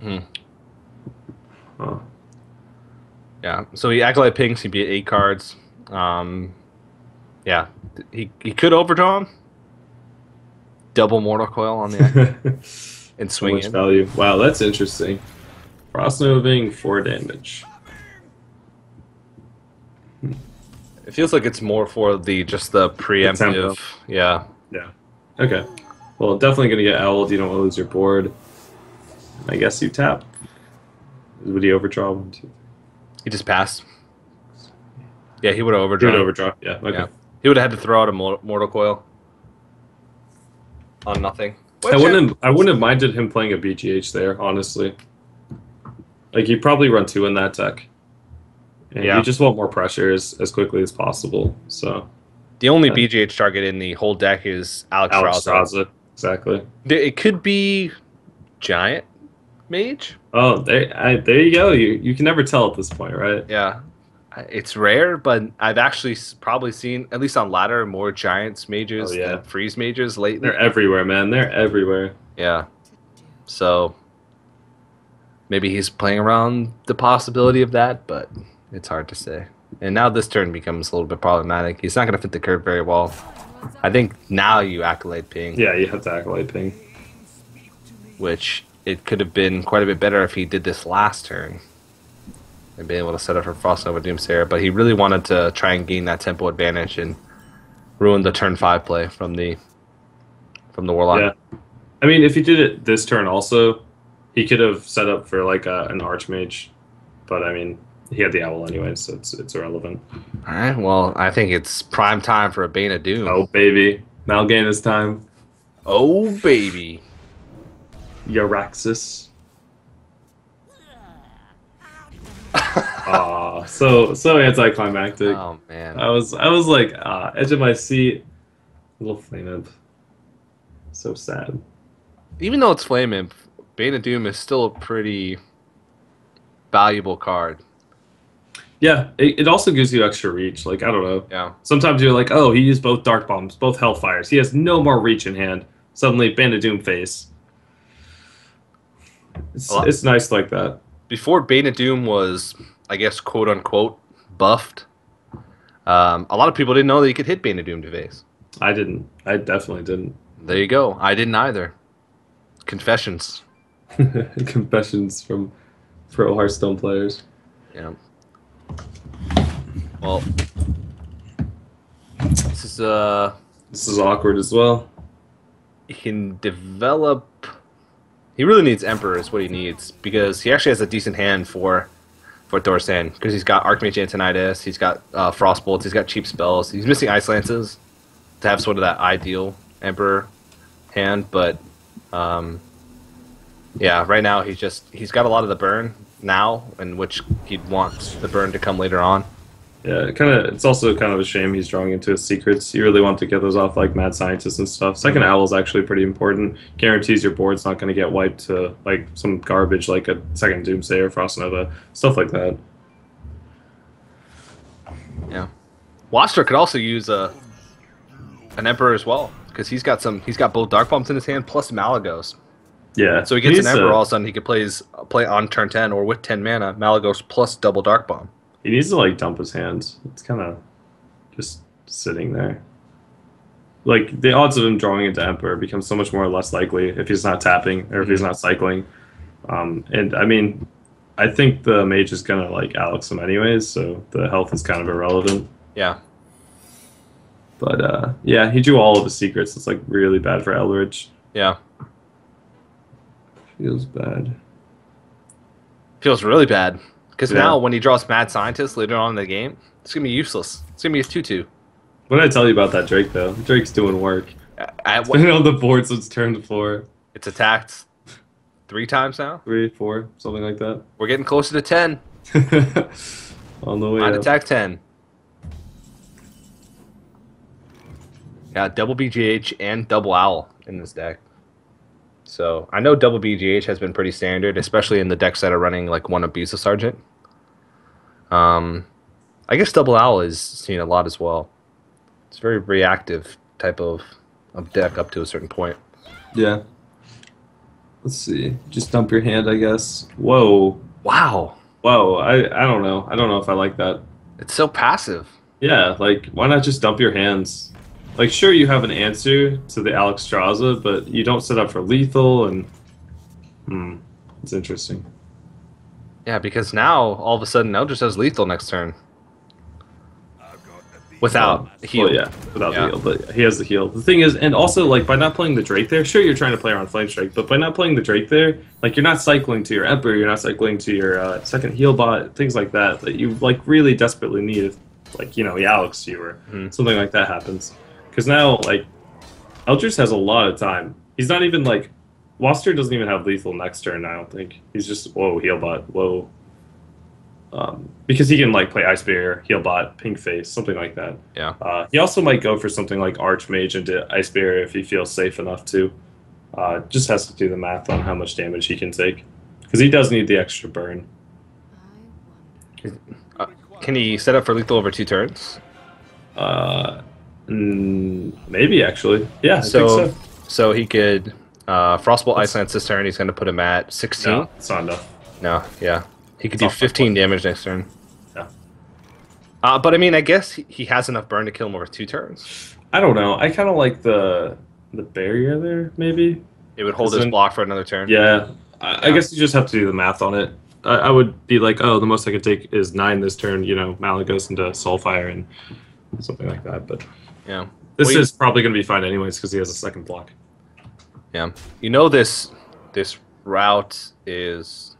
Yeah, so he Acolyte pings, he'd be at 8 cards. Yeah, he could overdraw him, double Mortal Coil on the and So swing much in. value. Wow, that's interesting. Frost Nova being 4 damage. It feels like it's more for the preemptive. tempo. Yeah. Yeah. Okay. Well, definitely gonna get owled. You don't want to lose your board. I guess you tap. Would he overdraw? 1, 2. He just passed. Yeah, he would have He overdrawn. would overdraw. Yeah. Okay. Yeah. He would have had to throw out a Mortal Coil on nothing. I wouldn't have minded him playing a BGH there, honestly. Like, you probably run 2 in that deck. And Yeah. you just want more pressure as quickly as possible. So The only BGH target in the whole deck is Alex Straza. Exactly. It could be Giant Mage. Oh, there you go. You can never tell at this point, right? Yeah. It's rare, but I've actually probably seen, at least on ladder, more Giants Mages than Freeze Mages lately. They're everywhere, man. They're everywhere. Yeah. So maybe he's playing around the possibility of that, but it's hard to say. And now this turn becomes a little bit problematic. He's not going to fit the curve very well. I think now you Accolade Ping. Yeah, you have to Accolade Ping. Which it could have been quite a bit better if he did this last turn. And been able to set up for Frost Nova Doomsayer. But he really wanted to try and gain that tempo advantage and ruin the turn 5 play from the Warlock. Yeah. I mean, if he did it this turn also, he could have set up for like an Archmage. But I mean, he had the Owl anyway, so it's irrelevant. All right, well, I think it's prime time for a Bane of Doom. Oh, baby. Mal'Ganis time. Oh, baby. Yaraxis. Aw, so anticlimactic. Oh, man. I was like, edge of my seat. Little Flame Imp. So sad. Even though it's Flame Imp, Bane of Doom is still a pretty valuable card. Yeah, it also gives you extra reach. Like, I don't know. Yeah. Sometimes you're like, oh, he used both Dark Bombs, both Hellfires. He has no more reach in hand. Suddenly, Bane of Doom face. It's nice like that. Before Bane of Doom was, I guess, quote-unquote, buffed, a lot of people didn't know that you could hit Bane of Doom to face. I didn't. I definitely didn't. There you go. I didn't either. Confessions. Confessions from pro Hearthstone players. Yeah. Well, this is awkward as well. He can develop. He really needs Emperor is what he needs because he actually has a decent hand for Thorsan because he's got Archmage Antonidas, he's got Frostbolts, he's got cheap spells. He's missing Ice Lances to have sort of that ideal Emperor hand, but yeah, right now he's got a lot of the burn now, in which he'd want the burn to come later on. Yeah, it's also kind of a shame he's drawing into his secrets. You really want to get those off like Mad Scientist and stuff. Second Owl is actually pretty important. Guarantees your board's not going to get wiped to like some garbage like a second Doomsayer, Frost Nova, stuff like that. Yeah, Waffster could also use an Emperor as well because he's got both Dark Bombs in his hand plus Malygos. Yeah, so he gets an Emperor all of a sudden. He could play on turn 10 or with 10 mana Malygos plus double Dark Bomb. He needs to like dump his hands. It's kind of just sitting there. Like the odds of him drawing into Emperor become so much more or less likely if he's not tapping or if he's not cycling. And I mean, I think the Mage is gonna like Alex him anyways, so the health is kind of irrelevant. Yeah. But yeah, he drew all of his secrets. It's like really bad for Eldritch. Yeah. Feels bad. Feels really bad. Because now, when he draws Mad Scientist later on in the game, it's going to be useless. It's going to be a 2-2. What did I tell you about that Drake, though? Drake's doing work. It's been on the board since turn 4. It's attacked 3 times now? 3, 4, something like that. We're getting closer to 10. On the way Might up. attack 10. Got double BGH and double Owl in this deck. So I know double BGH has been pretty standard, especially in the decks that are running like one Abusive Sergeant. I guess double Owl is seen a lot as well. It's a very reactive type of deck up to a certain point. Yeah. Let's see. Just dump your hand, I guess. Whoa. Wow. Whoa. I don't know. I don't know if I like that. It's so passive. Yeah, like why not just dump your hands? like, sure, you have an answer to the Alexstrasza, but you don't set up for lethal, and it's interesting. Yeah, because now all of a sudden Eldritch has lethal next turn without heal. Well, yeah, without the heal, but he has the heal. The thing is, and also like by not playing the Drake there, sure you're trying to play around Flame Strike, but by not playing the Drake there, like you're not cycling to your Emperor, you're not cycling to your second heal bot, things like that you like really desperately need if like Alex you or something like that happens. Because now like Eldritch has a lot of time. He's not even like Waffster doesn't even have lethal next turn. I don't think he's just heal bot because he can like play Ice Barrier, heal bot, pink face, something like that. Yeah. He also might go for something like Archmage into Ice Barrier if he feels safe enough to. Just has to do the math on how much damage he can take because he does need the extra burn. Can he set up for lethal over 2 turns? Maybe actually. Yeah. I think so. So he could Frostbolt Ice Lance this turn. He's going to put him at 16. No, it's not enough. No. Yeah. He could do 15 damage next turn. Yeah. But I mean, I guess he has enough burn to kill him over 2 turns. I don't know. I kind of like the barrier there. Maybe it would hold his block for another turn. Yeah. I guess you just have to do the math on it. I would be like, oh, the most I could take is 9 this turn. Malylock goes into Soulfire and something like that. But yeah, this is probably going to be fine anyways because he has a second block. Yeah, this route is.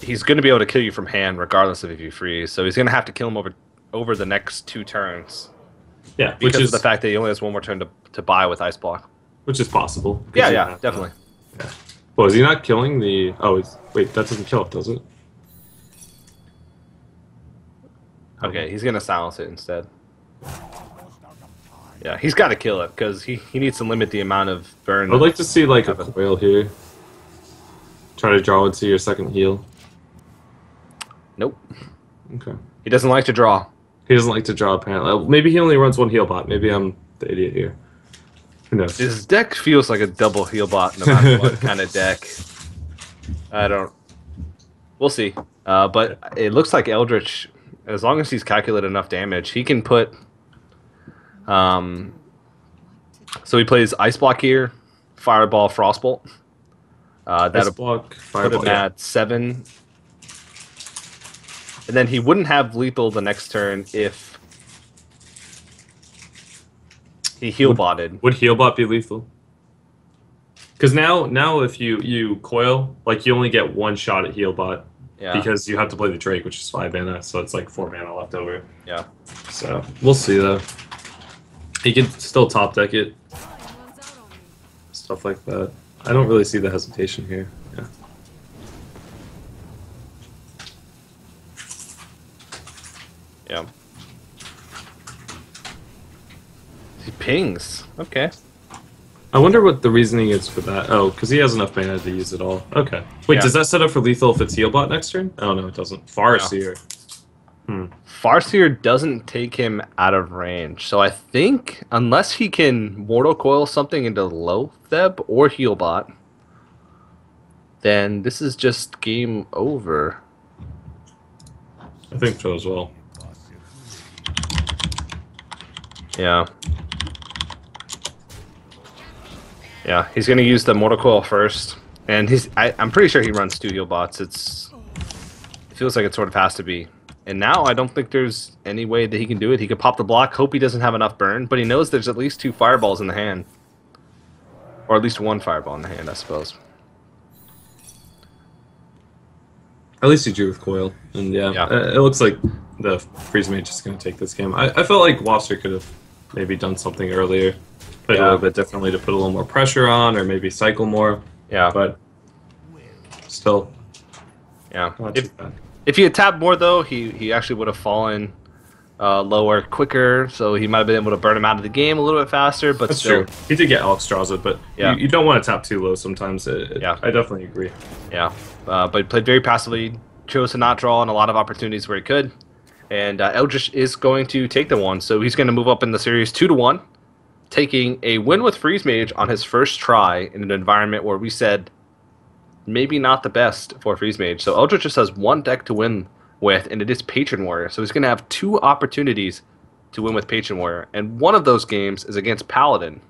He's going to be able to kill you from hand regardless of if you freeze. So he's going to have to kill him over the next 2 turns. Yeah, because of the fact that he only has 1 more turn to buy with Ice Block. Which is possible. Yeah, definitely. Yeah. Well, is he not killing the... Oh, wait, that doesn't kill it, does it? Okay, he's going to silence it instead. Yeah, he's got to kill it because he needs to limit the amount of burn. I'd like to see like a coil here. Try to draw into your second heal. Nope. Okay. He doesn't like to draw. He doesn't like to draw, apparently. Maybe he only runs 1 heal bot. Maybe I'm the idiot here. Who knows? His deck feels like a double heal bot no matter what kind of deck. We'll see. But it looks like Eldritch, as long as he's calculated enough damage, he can put... so he plays Ice Block here, Fireball, Frostbolt. That'll put him at 7. And then he wouldn't have lethal the next turn if he heal-botted. Would heal-bot be lethal? Because now if you coil, like you only get 1 shot at heal-bot. Yeah. Because you have to play the Drake, which is 5 mana, so it's like 4 mana left over. Yeah. So, we'll see though. He can still top deck it. Stuff like that. I don't really see the hesitation here. Yeah. Yeah. He pings. Okay. I wonder what the reasoning is for that. Oh, because he has enough mana to use it all. Okay. Wait, does that set up for lethal if it's heal bot next turn? Oh, no, it doesn't. Farseer. No. Farseer doesn't take him out of range. So I think, unless he can Mortal Coil something into low Theb or heal bot, then this is just game over. I think so as well. Yeah. Yeah, he's going to use the Mortal Coil first. And I'm pretty sure he runs 2 heal bots. It feels like it sort of has to be. And now I don't think there's any way that he can do it. He could pop the block, hope he doesn't have enough burn, but he knows there's at least 2 fireballs in the hand. Or at least 1 fireball in the hand, I suppose. At least he drew with Coil. And yeah. It looks like the Freeze Mage is going to take this game. I felt like Waffster could have maybe done something earlier. Played a little bit differently to put a little more pressure on, or maybe cycle more. Yeah. But still. Yeah. If he had tapped more, though, he actually would have fallen lower quicker, so he might have been able to burn him out of the game a little bit faster. But that's true. He did get Alexstrasza, but you don't want to tap too low sometimes. Yeah. I definitely agree. Yeah. But he played very passively, chose to not draw on a lot of opportunities where he could. And Eldritch is going to take the 1, so he's going to move up in the series 2-1, taking a win with Freeze Mage on his first try in an environment where we said maybe not the best for Freeze Mage. So Eldritch just has 1 deck to win with, and it is Patron Warrior. So he's going to have 2 opportunities to win with Patron Warrior, and one of those games is against Paladin,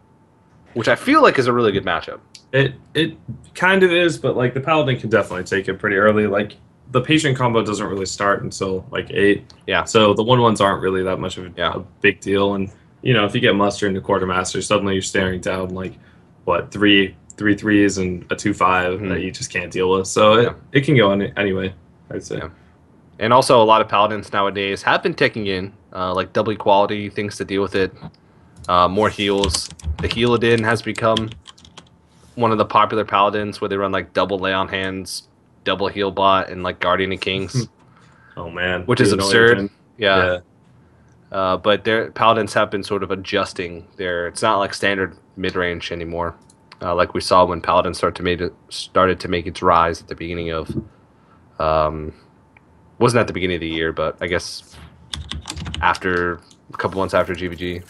which I feel like is a really good matchup. It kind of is, but like the Paladin can definitely take it pretty early. Like the Patron combo doesn't really start until like 8. Yeah. So the 1/1s aren't really that much of Yeah. a big deal. And you know, if you get muster into quartermaster, suddenly you're staring down like what three 3/3s and a 2/5 that you just can't deal with. So it can go anyway, I'd say. Yeah. And also, a lot of Paladins nowadays have been taking in like double equality things to deal with it. More heals. The Healadin has become one of the popular Paladins where they run like double lay on hands, double heal bot, and like Guardian of Kings. Oh man, which is absurd. Yeah. But their Paladins have been sort of adjusting their. It's not like standard mid range anymore, like we saw when Paladin started to make its rise at the beginning of. Wasn't at the beginning of the year, but I guess after a couple months after GVG.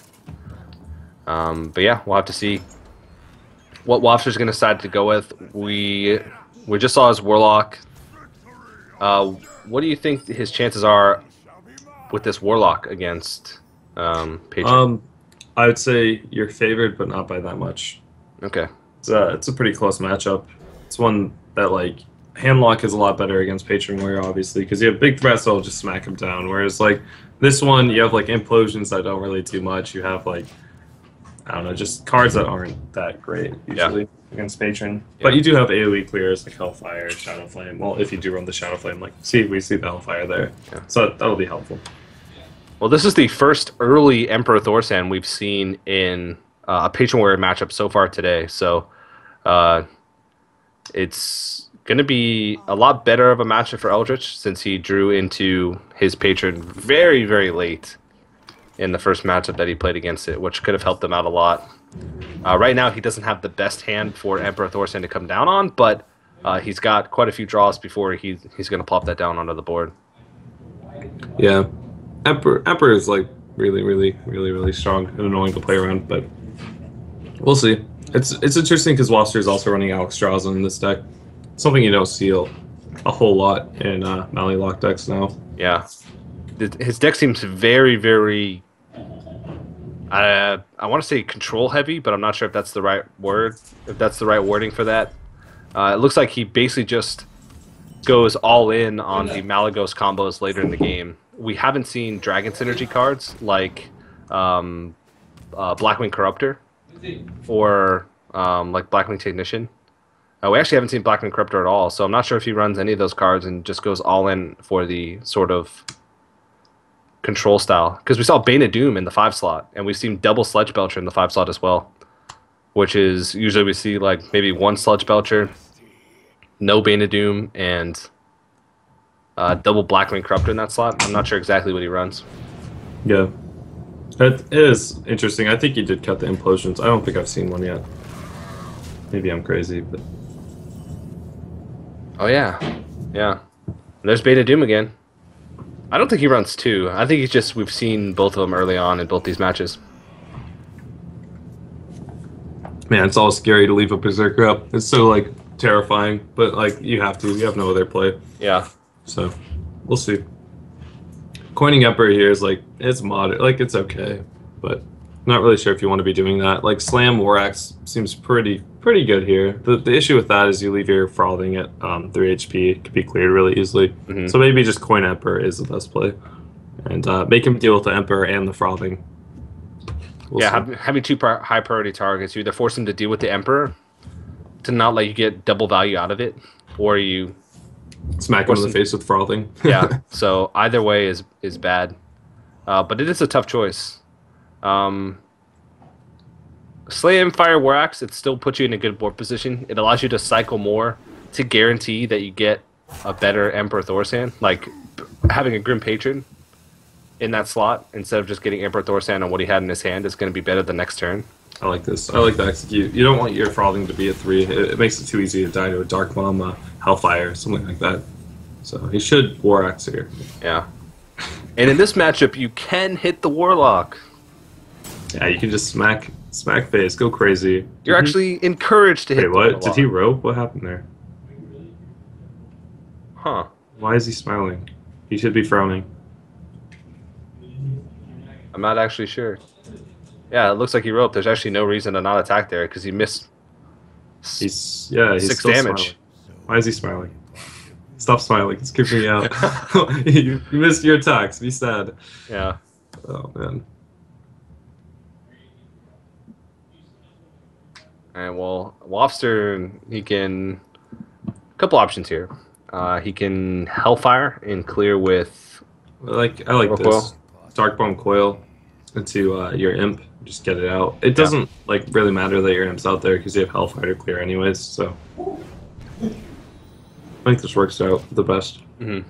But yeah, we'll have to see what Waffster's going to decide to go with. We just saw his Warlock. What do you think his chances are with this Warlock against Patron? I would say you're favored, but not by that much. Okay. It's a pretty close matchup. It's one that like Handlock is a lot better against Patron Warrior, obviously, because you have big threats that'll just smack him down. Whereas like this one, you have like implosions that don't really do much. You have like I don't know, just cards that aren't that great usually against Patron. Yeah. But you do have AoE clears like Hellfire, Shadow Flame. Well, if you do run the Shadow Flame, like we see the Hellfire there, so that'll be helpful. Well, this is the first early Emperor Thorsan we've seen in a Patron Warrior matchup so far today. So it's going to be a lot better of a matchup for Eldritch since he drew into his Patron very, very late in the first matchup that he played against it, which could have helped him out a lot. Right now, he doesn't have the best hand for Emperor Thorsan to come down on, but he's got quite a few draws before he's going to plop that down onto the board. Yeah. Emperor is like really strong and annoying to play around, but we'll see. It's interesting because Waffster is also running Alex Draws in this deck. Something you don't see a whole lot in Malylock decks now. Yeah, his deck seems very. I want to say control heavy, but I'm not sure if that's the right word. If that's the right wording for that. It looks like he basically just goes all in on the Malygos combos later in the game. We haven't seen Dragon Synergy cards like Blackwing Corruptor or like Blackwing Technician. We actually haven't seen Blackwing Corruptor at all, so I'm not sure if he runs any of those cards and just goes all in for the sort of control style. Because we saw Bane of Doom in the 5 slot, and we've seen double Sledge Belcher in the 5 slot as well, which is usually we see like maybe one Sledge Belcher, no Bane of Doom, and double Blackwing Corruptor in that slot. I'm not sure exactly what he runs. Yeah. It is interesting. I think he did cut the implosions. I don't think I've seen one yet. Maybe I'm crazy, but... Oh, yeah. Yeah. There's Bane of Doom again. I don't think he runs 2. I think he's just... We've seen both of them early on in both these matches. Man, it's all scary to leave a Berserker up. It's so, like, terrifying. But, like, you have to. You have no other play. Yeah. So, we'll see. Coining Emperor here is, like, it's moderate. Like, it's okay. But not really sure if you want to be doing that. Like, Slam War Axe seems pretty good here. The issue with that is you leave your Frothing at 3 HP. It could be cleared really easily. Mm-hmm. So maybe just Coin Emperor is the best play. And make him deal with the Emperor and the Frothing. Having 2 high priority targets, you either force him to deal with the Emperor to not let you get double value out of it, or you smack him in the face with Frothing. Yeah, so either way is bad. But it is a tough choice. Slam Fire War Axe, it still puts you in a good board position. It allows you to cycle more to guarantee that you get a better Emperor Thorsan. Like having a Grim Patron in that slot instead of just getting Emperor Thorsan on what he had in his hand is going to be better the next turn. I like this. I like the execute. You don't want your Frothing to be at 3. It makes it too easy to die to a Dark Bomb, Hellfire, something like that. So he should War Axe here. Yeah. And in this matchup, you can hit the Warlock. Yeah, you can just smack face, go crazy. You're actually encouraged to hit the Warlock. Did he rope? What happened there? Huh. Why is he smiling? He should be frowning. I'm not actually sure. Yeah, it looks like he roped. There's actually no reason to not attack there because he missed. He's 6 still damage. Smiling. Why is he smiling? Stop smiling. It's creeping me out. You missed your attacks. Be sad. Yeah. Oh man. And well, Waffster, he can. A couple options here. He can Hellfire and clear with. I like this. Coil. Darkbone Coil into your imp. Just get it out. It doesn't like really matter that your imp's out there because you have Hellfire to clear anyways. So I think this works out the best. Mm-hmm.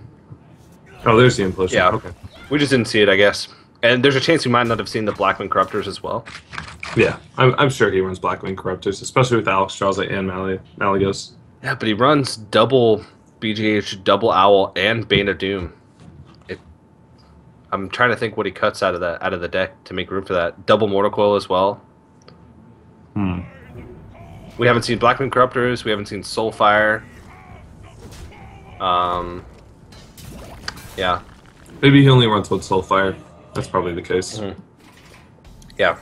Oh, there's the implosion. Yeah. Okay. We just didn't see it, I guess. And there's a chance we might not have seen the Blackwing Corruptors as well. Yeah, I'm sure he runs Blackwing Corruptors, especially with Alex Strauza and Malygos. Yeah, but he runs double BGH, double Owl, and Bane of Doom. I'm trying to think what he cuts out of the deck to make room for that. Double Mortal Coil as well. We haven't seen Blackwing Corruptors. We haven't seen Soulfire. Yeah. Maybe he only runs with Soulfire. That's probably the case. Mm-hmm. Yeah.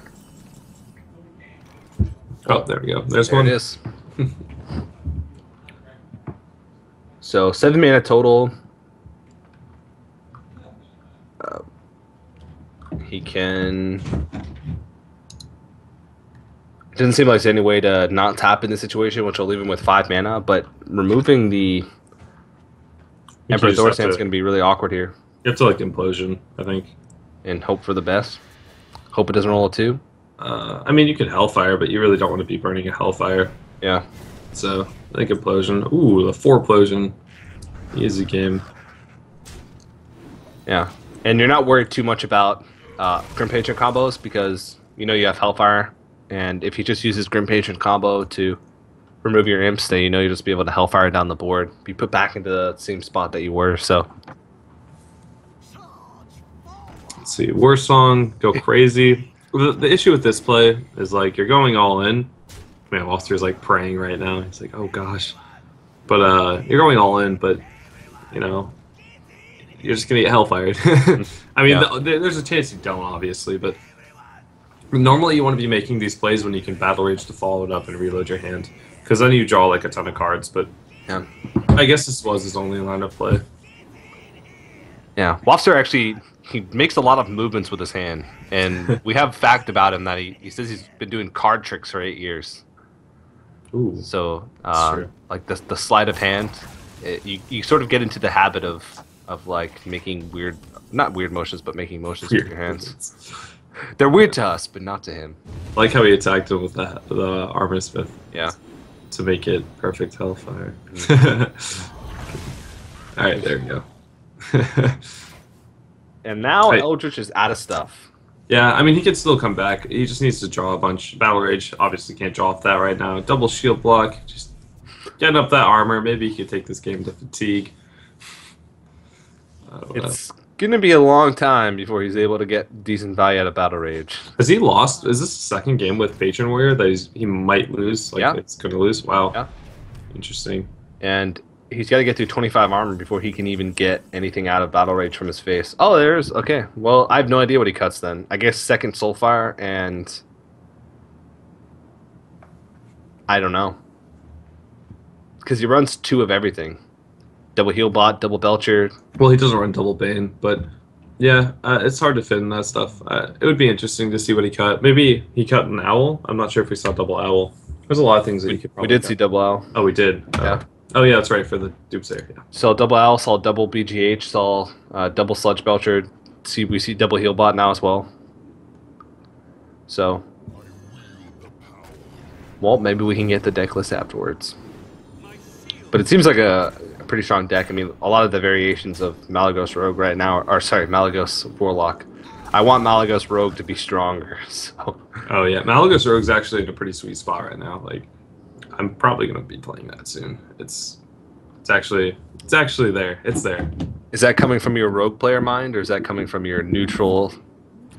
Oh, there we go. There's There one. it is. So 7 mana total. He can. It doesn't seem like there's any way to not tap in this situation, which will leave him with 5 mana. But removing the Emperor just have Thorsan is going to be really awkward here. You have to like Implosion, I think. And hope for the best. Hope it doesn't roll a 2. I mean, you could Hellfire, but you really don't want to be burning a Hellfire. Yeah. So I think Implosion. Ooh, the 4-Plosion. Easy game. Yeah. And you're not worried too much about Grim Patron combos because you know you have Hellfire. And if he just uses Grim Patron combo to remove your imps, then you know you'll just be able to Hellfire down the board. Be put back into the same spot that you were, so. Let's see. War Song, go crazy. The issue with this play is like you're going all in. Man, Waffster's like praying right now. He's like, oh gosh. But you're going all in, but you know, you're just gonna get Hellfired. I mean, there's a chance you don't, obviously, but normally you want to be making these plays when you can Battle Rage to follow it up and reload your hand, because then you draw like a ton of cards. But yeah, I guess this was his only line of play. Yeah, Waffster actually he makes a lot of movements with his hand, and we have fact about him that he says he's been doing card tricks for 8 years. Ooh, so like the sleight of hand, you sort of get into the habit of like making not weird motions, but making motions with your hands. They're weird to us, but not to him. I like how he attacked him with the Armor Smith. Yeah. To make it perfect Hellfire. Alright, there we go. And now Eldritch is out of stuff. Yeah, I mean, he can still come back. He just needs to draw a bunch. Battle Rage obviously can't draw off that right now. Double shield block, just getting up that armor. Maybe he could take this game to fatigue. It's going to be a long time before he's able to get decent value out of Battle Rage. Has he lost? Is this the second game with Patron Warrior that he might lose? Like, yeah. It's going to lose? Wow. Yeah. Interesting. And he's got to get through 25 armor before he can even get anything out of Battle Rage from his face. Oh, okay. Well, I have no idea what he cuts then. I guess second Soulfire and I don't know. Because he runs 2 of everything. Double Healbot, double Belcher. Well, he doesn't run double Bane, but yeah, it's hard to fit in that stuff. It would be interesting to see what he cut. Maybe he cut an Owl. I'm not sure if we saw double Owl. There's a lot of things that you could probably We did cut. see double Owl. Oh, we did? Yeah. Oh, yeah, that's right, for the Doomsayer. Yeah. Saw double Owl, saw double BGH, saw double Sludge Belcher. We see double Healbot now as well. So, well, maybe we can get the deck list afterwards. But it seems like a pretty strong deck. I mean, a lot of the variations of Malygos Rogue right now Malygos Warlock. I want Malygos Rogue to be stronger. So. Oh yeah, Malygos Rogue's actually in a pretty sweet spot right now. Like, I'm probably gonna be playing that soon. It's actually there. It's there. Is that coming from your Rogue player mind, or is that coming from your neutral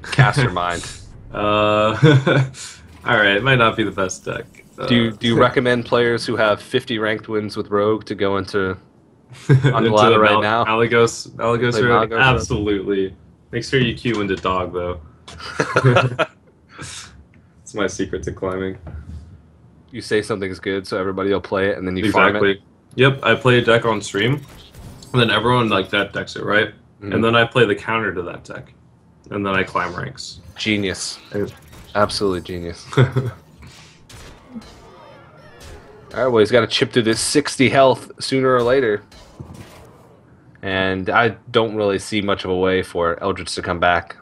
caster mind? All right, it might not be the best deck. Do you recommend players who have 50 ranked wins with Rogue to go into on the ladder right now? Malygos Play Rogue? Malygos Rogue? Absolutely. Make sure you queue into Dog, though. It's my secret to climbing. You say something's good, so everybody will play it, and then you farm it. Yep, I play a deck on stream, and then everyone like that decks it, right? And then I play the counter to that deck, and then I climb ranks. Genius. Absolutely genius. Alright, well, he's got to chip through this 60 health sooner or later. And I don't really see much of a way for Eldritch to come back.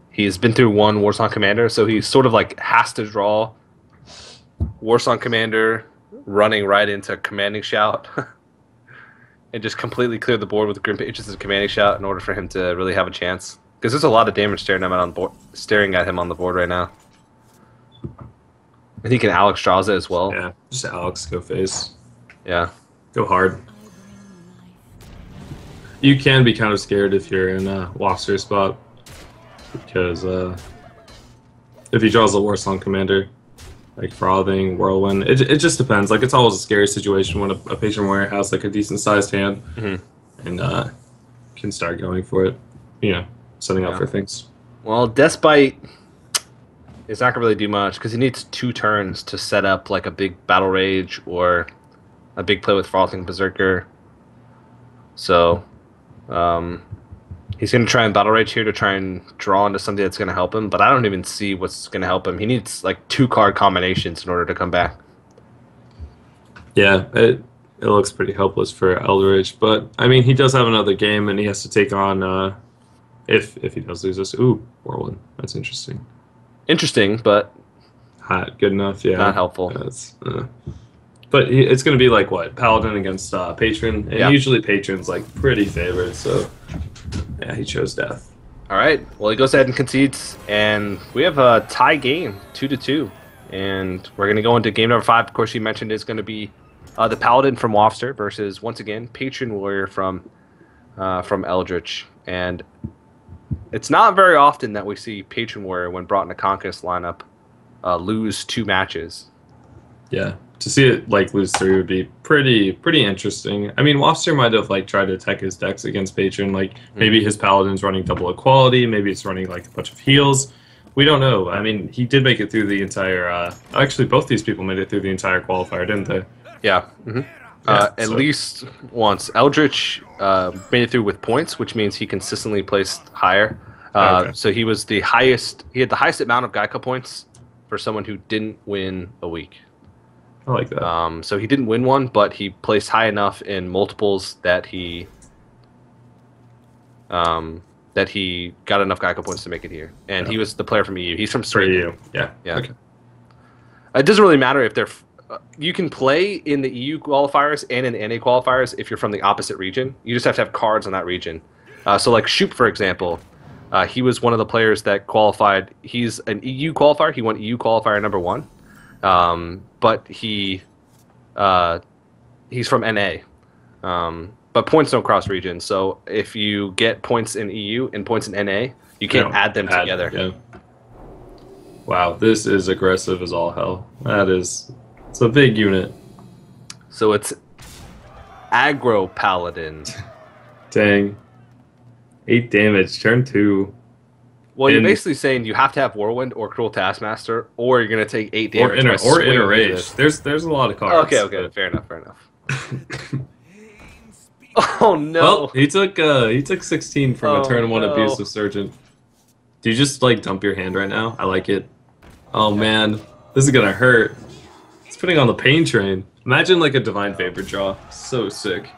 He's been through one Warsong Commander, so he sort of like has to draw Warsong Commander running right into Commanding Shout. And just completely clear the board with Grim Pages and Commanding Shout in order for him to really have a chance. Because there's a lot of damage staring at him on the board right now. I think he can Alexstrasza as well. Yeah, just Alex, go face. Yeah. Go hard. You can be kind of scared if you're in a Waffster spot. Because if he draws a Warsong Commander, like Frothing, Whirlwind, it just depends. Like, it's always a scary situation when a Patron Warrior has like a decent sized hand and can start going for it. You know, setting up for things. Well, Despite is not going to really do much because he needs 2 turns to set up like a big Battle Rage or a big play with Frothing Berserker. So he's going to try and Battle Rage here to try and draw into something that's going to help him, but I don't even see what's going to help him. He needs like 2 card combinations in order to come back. Yeah, it looks pretty helpless for Eldritch, but I mean, he does have another game and he has to take on if he does lose this. Ooh, Whirlwind. That's interesting. Interesting, but hot, good enough. Yeah, not helpful. But it's going to be like what, Paladin against Patron, and usually Patron's like pretty favored. So yeah, he chose death. All right. Well, he goes ahead and concedes, and we have a tie game, 2-2, and we're going to go into game number 5. Of course, you mentioned is going to be the Paladin from Waffster versus once again Patron Warrior from Eldritch, and it's not very often that we see Patron Warrior, when brought in a Conquest lineup, lose 2 matches. Yeah, to see it like lose 3 would be pretty interesting. I mean, Waffster might have like tried to attack his decks against Patron. Like maybe his Paladin's running double equality, maybe it's running like a bunch of heals. We don't know. I mean, he did make it through the entire. Actually, both these people made it through the entire qualifier, didn't they? Yeah. At least once. Eldritch made it through with points, which means he consistently placed higher. So he was the highest. He had the highest amount of GEICO points for someone who didn't win a week. I like that. So he didn't win one, but he placed high enough in multiples that he got enough GEICO points to make it here. And he was the player from EU. He's from Sweden. Yeah. Okay. It doesn't really matter if they're. You can play in the EU qualifiers and in the NA qualifiers if you're from the opposite region. You just have to have cards on that region. So like Shoop, for example, he was one of the players that qualified. He's an EU qualifier. He won EU qualifier number 1. But he's from NA. But points don't cross regions. So if you get points in EU and points in NA, you can't add them together. Yeah. Wow, this is aggressive as all hell. It's a big unit. So it's Aggro Paladin. Dang. 8 damage, turn 2. Well, you're basically saying you have to have Whirlwind or Cruel Taskmaster, or you're going to take 8 damage. Or Inner Rage. There's a lot of cards. Okay. Fair enough. Oh, no. Well, he took 16 from a turn 1 Abusive Surgeon. Do you just, like, dump your hand right now? I like it. Oh, man. This is going to hurt. It's putting on the pain train. Imagine, like, a Divine Favor draw. So sick.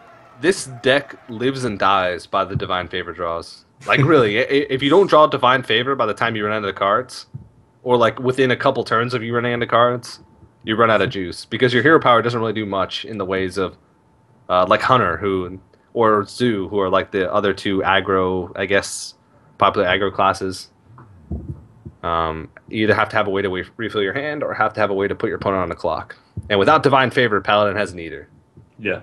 This deck lives and dies by the Divine Favor draws. Like, really, if you don't draw Divine Favor by the time you run out of the cards, or, like, within a couple turns of you running out of cards, you run out of juice. Because your hero power doesn't really do much in the ways of, like, Hunter, or Zoo, who are, like, the other 2 aggro, I guess, popular aggro classes. You either have to have a way to refill your hand, or have to have a way to put your opponent on the clock. And without Divine Favor, Paladin has neither. Yeah.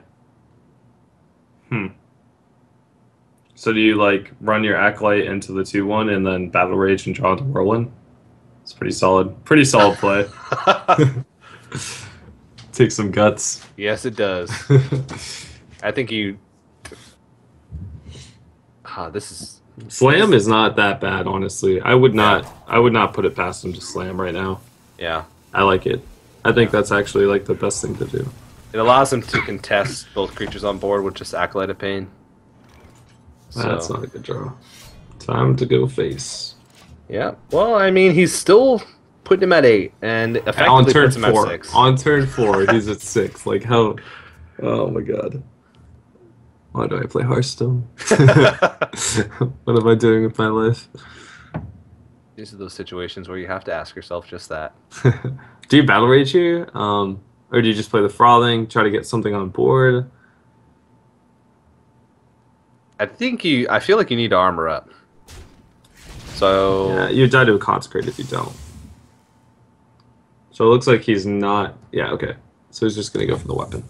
So do you, like, run your Acolyte into the 2-1 and then Battle Rage and draw into Whirlwind? It's pretty solid. Pretty solid play. Take some guts. Yes, it does. I think you... this is Slam is not that bad, honestly. I would not put it past him to slam right now. Yeah. I like it. I think that's actually like the best thing to do. It allows him to contest both creatures on board with just Acolyte of Pain. That's not a good draw. Time to go face. Yeah. Well, I mean, he's still putting him at 8, and effectively on turn puts him 4. at 6. On turn 4, he's at 6. Like how? Oh my god. Why do I play Hearthstone? What am I doing with my life? These are those situations where you have to ask yourself just that. Do you battle rage here, or do you just play the frothing, try to get something on board? I feel like you need to armor up. So Yeah, you die to a consecrate if you don't. So it looks like he's not. Yeah, okay. So he's just gonna go for the weapon.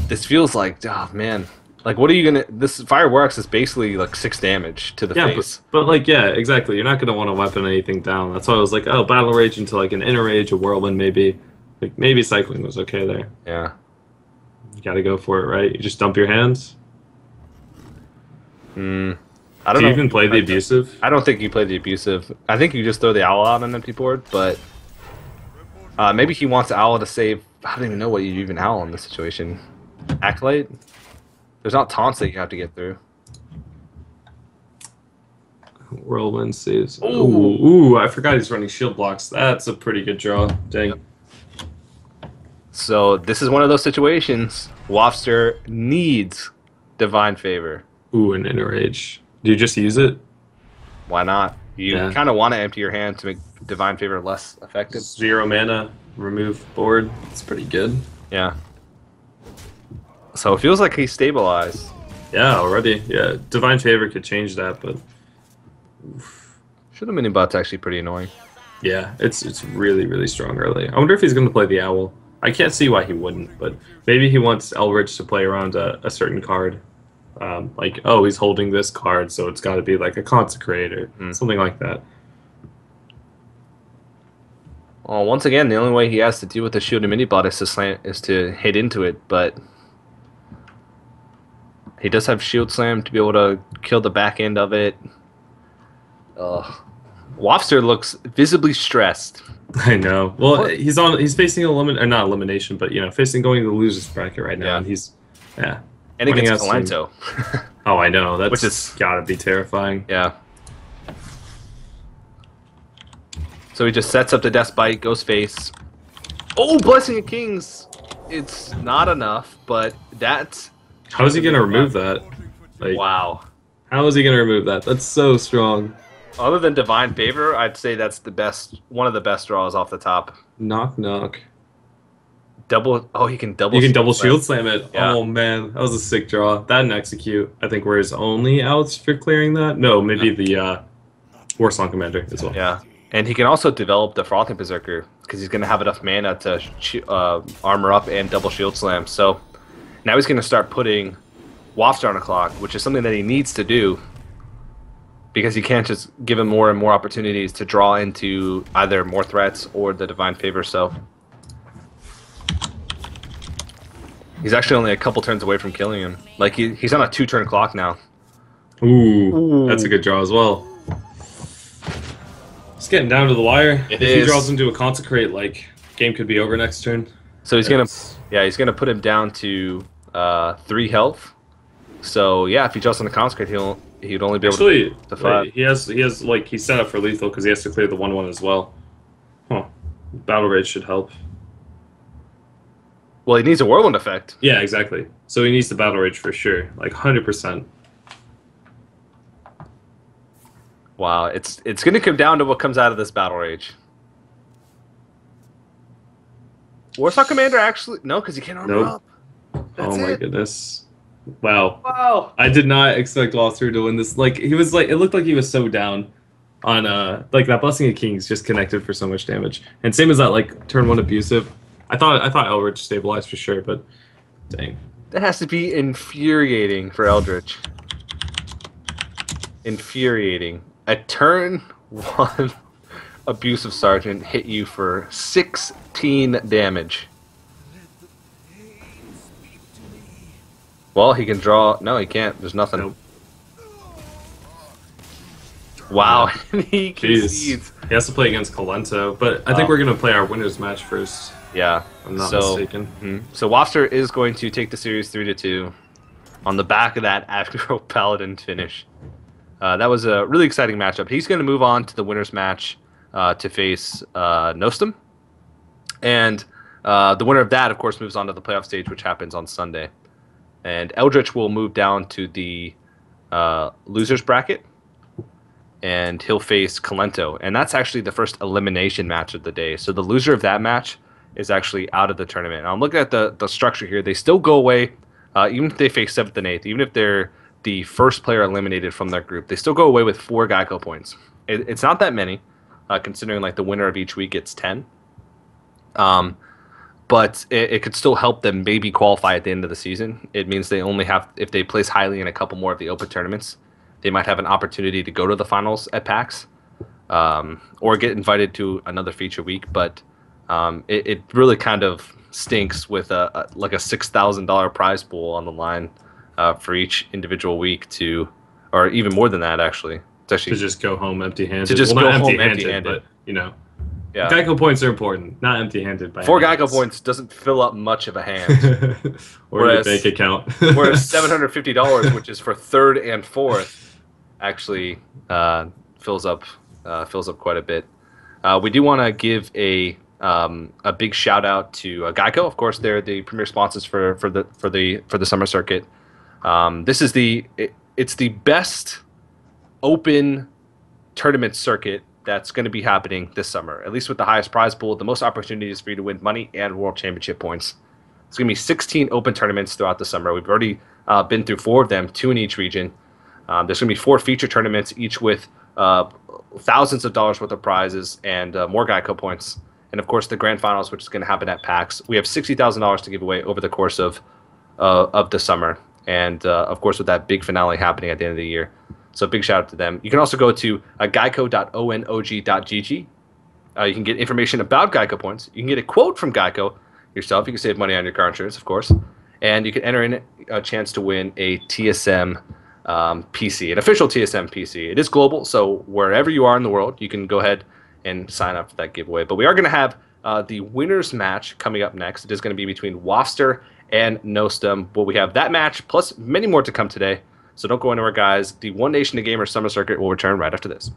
this feels like, oh man, like what are you gonna? This fireworks is basically like 6 damage to the face. But like, yeah, exactly. You're not gonna want to weapon anything down. That's why I was like, oh, battle rage into like an inner rage, a whirlwind, maybe. Like maybe cycling was okay there. Yeah. You gotta go for it, right? You just dump your hands. I don't Do know. you even play the abusive? I don't think you play the abusive. I think you just throw the owl out on an empty board, but maybe he wants owl to save. I don't even know what you even owl in this situation. Acolyte? There's not taunts that you have to get through. Whirlwind saves. Ooh. Ooh, I forgot he's running shield blocks. That's a pretty good draw. Dang. Yep. So this is one of those situations. Waffster needs Divine Favor. Ooh, an inner rage. Do you just use it? Why not? You kind of want to empty your hand to make Divine Favor less effective. 0 mana, remove board. It's pretty good. Yeah. So it feels like he's stabilized. Yeah, already. Yeah, Divine Favor could change that, but Should have mini bot's actually pretty annoying. yeah, it's really, really strong early. I wonder if he's going to play the Owl. I can't see why he wouldn't, but maybe he wants Eldritch to play around a certain card. Like, oh, he's holding this card, so it's got to be like a Consecrate or something like that. Well, once again, the only way he has to deal with the shielded mini bot is to hit into it, but he does have shield slam to be able to kill the back end of it. Waffster looks visibly stressed. I know. Well, he's facing not elimination, but facing going to the losers bracket right now, Yeah. and he's And winning against us some- Kalento. Oh, I know. That's Which is- gotta be terrifying. Yeah. So he just sets up the Death Bite, goes face. Oh, Blessing of Kings! It's not enough, but that's... How is he gonna remove that? Like, Wow. how is he gonna remove that? That's so strong. Other than Divine Favor, I'd say that's one of the best draws off the top. Knock knock. He can double. You can double slam. shield slam it. Yeah. Oh man, that was a sick draw. That and execute, I think, were his only outs for clearing that. No, maybe the Warsong Commander as well. Yeah, and he can also develop the Frothing Berserker because he's going to have enough mana to armor up and double shield slam. So now he's going to start putting Waffster on the clock, which is something that he needs to do because you can't just give him more and more opportunities to draw into either more threats or the Divine Favor. So he's actually only a couple turns away from killing him. Like he's on a 2-turn clock now. Ooh, that's a good draw as well. It's getting down to the wire. It if is. he draws into a Consecrate, like, game could be over next turn. So he's gonna put him down to 3 health. So yeah, if he draws on the Consecrate, he'd only be able to 5. Wait, he has like he's set up for lethal because he has to clear the 1/1 as well. Huh. Battle Rage should help. Well, he needs a Whirlwind effect. Yeah, exactly. So he needs the Battle Rage for sure, like 100%. Wow, it's gonna come down to what comes out of this Battle Rage. Warsaw Commander actually no, because he can't armor Nope. up. That's Oh my it. goodness! Wow. Wow. I did not expect Waffster to win this. Like he was like, it looked like he was so down on like that Blessing of Kings just connected for so much damage, and same as that like turn 1 abusive. I thought Eldritch stabilized for sure, but dang. That has to be infuriating for Eldritch. Infuriating. A turn 1 abusive sergeant hit you for 16 damage. Well, he can draw. No, he can't. There's nothing. Nope. Wow, and he Jeez. concedes. He has to play against Colento, but I think we're going to play our winners match first. Yeah. If I'm not mistaken. So Waffster is going to take the series 3-2 on the back of that Aggro Paladin finish. That was a really exciting matchup. He's going to move on to the winners match to face Nostum. And the winner of that, of course, moves on to the playoff stage, which happens on Sunday. And Eldritch will move down to the losers bracket, and he'll face Colento. And that's actually the first elimination match of the day. So the loser of that match is actually out of the tournament. And I'm looking at the structure here. They still go away, even if they face 7th and 8th, even if they're the first player eliminated from their group, they still go away with 4 GEICO points. It's not that many, considering like the winner of each week gets 10. But it could still help them maybe qualify at the end of the season. It means they only have, if they place highly in a couple more of the open tournaments, they might have an opportunity to go to the finals at PAX, or get invited to another feature week. But it really kind of stinks with like a $6,000 prize pool on the line for each individual week or even more than that actually. It's actually to just go home empty-handed. To just go home empty-handed, but you know. Yeah. GEICO points are important, not empty-handed. 4 GEICO points doesn't fill up much of a hand. Or your bank account. Whereas $750, which is for 3rd and 4th, actually fills up quite a bit. We do want to give a big shout out to GEICO. Of course, they're the premier sponsors for the summer circuit. This is it's the best open tournament circuit that's going to be happening this summer, at least with the highest prize pool, the most opportunities for you to win money and world championship points. It's going to be 16 open tournaments throughout the summer. We've already been through 4 of them, 2 in each region. There's going to be 4 feature tournaments, each with thousands of dollars worth of prizes and more GEICO points. And of course, the grand finals, which is going to happen at PAX. We have $60,000 to give away over the course of the summer. And of course, with that big finale happening at the end of the year. So big shout out to them. You can also go to geico.onog.gg. You can get information about GEICO points. You can get a quote from GEICO yourself. You can save money on your car insurance, of course. And you can enter in a chance to win a TSM PC, an official TSM PC. It is global, so wherever you are in the world, you can go ahead and sign up for that giveaway. But we are going to have the winners match coming up next. It is going to be between Waffster and Nostum. Well, we have that match, plus many more to come today. So don't go anywhere, guys. The One Nation of Gamers Summer Circuit will return right after this.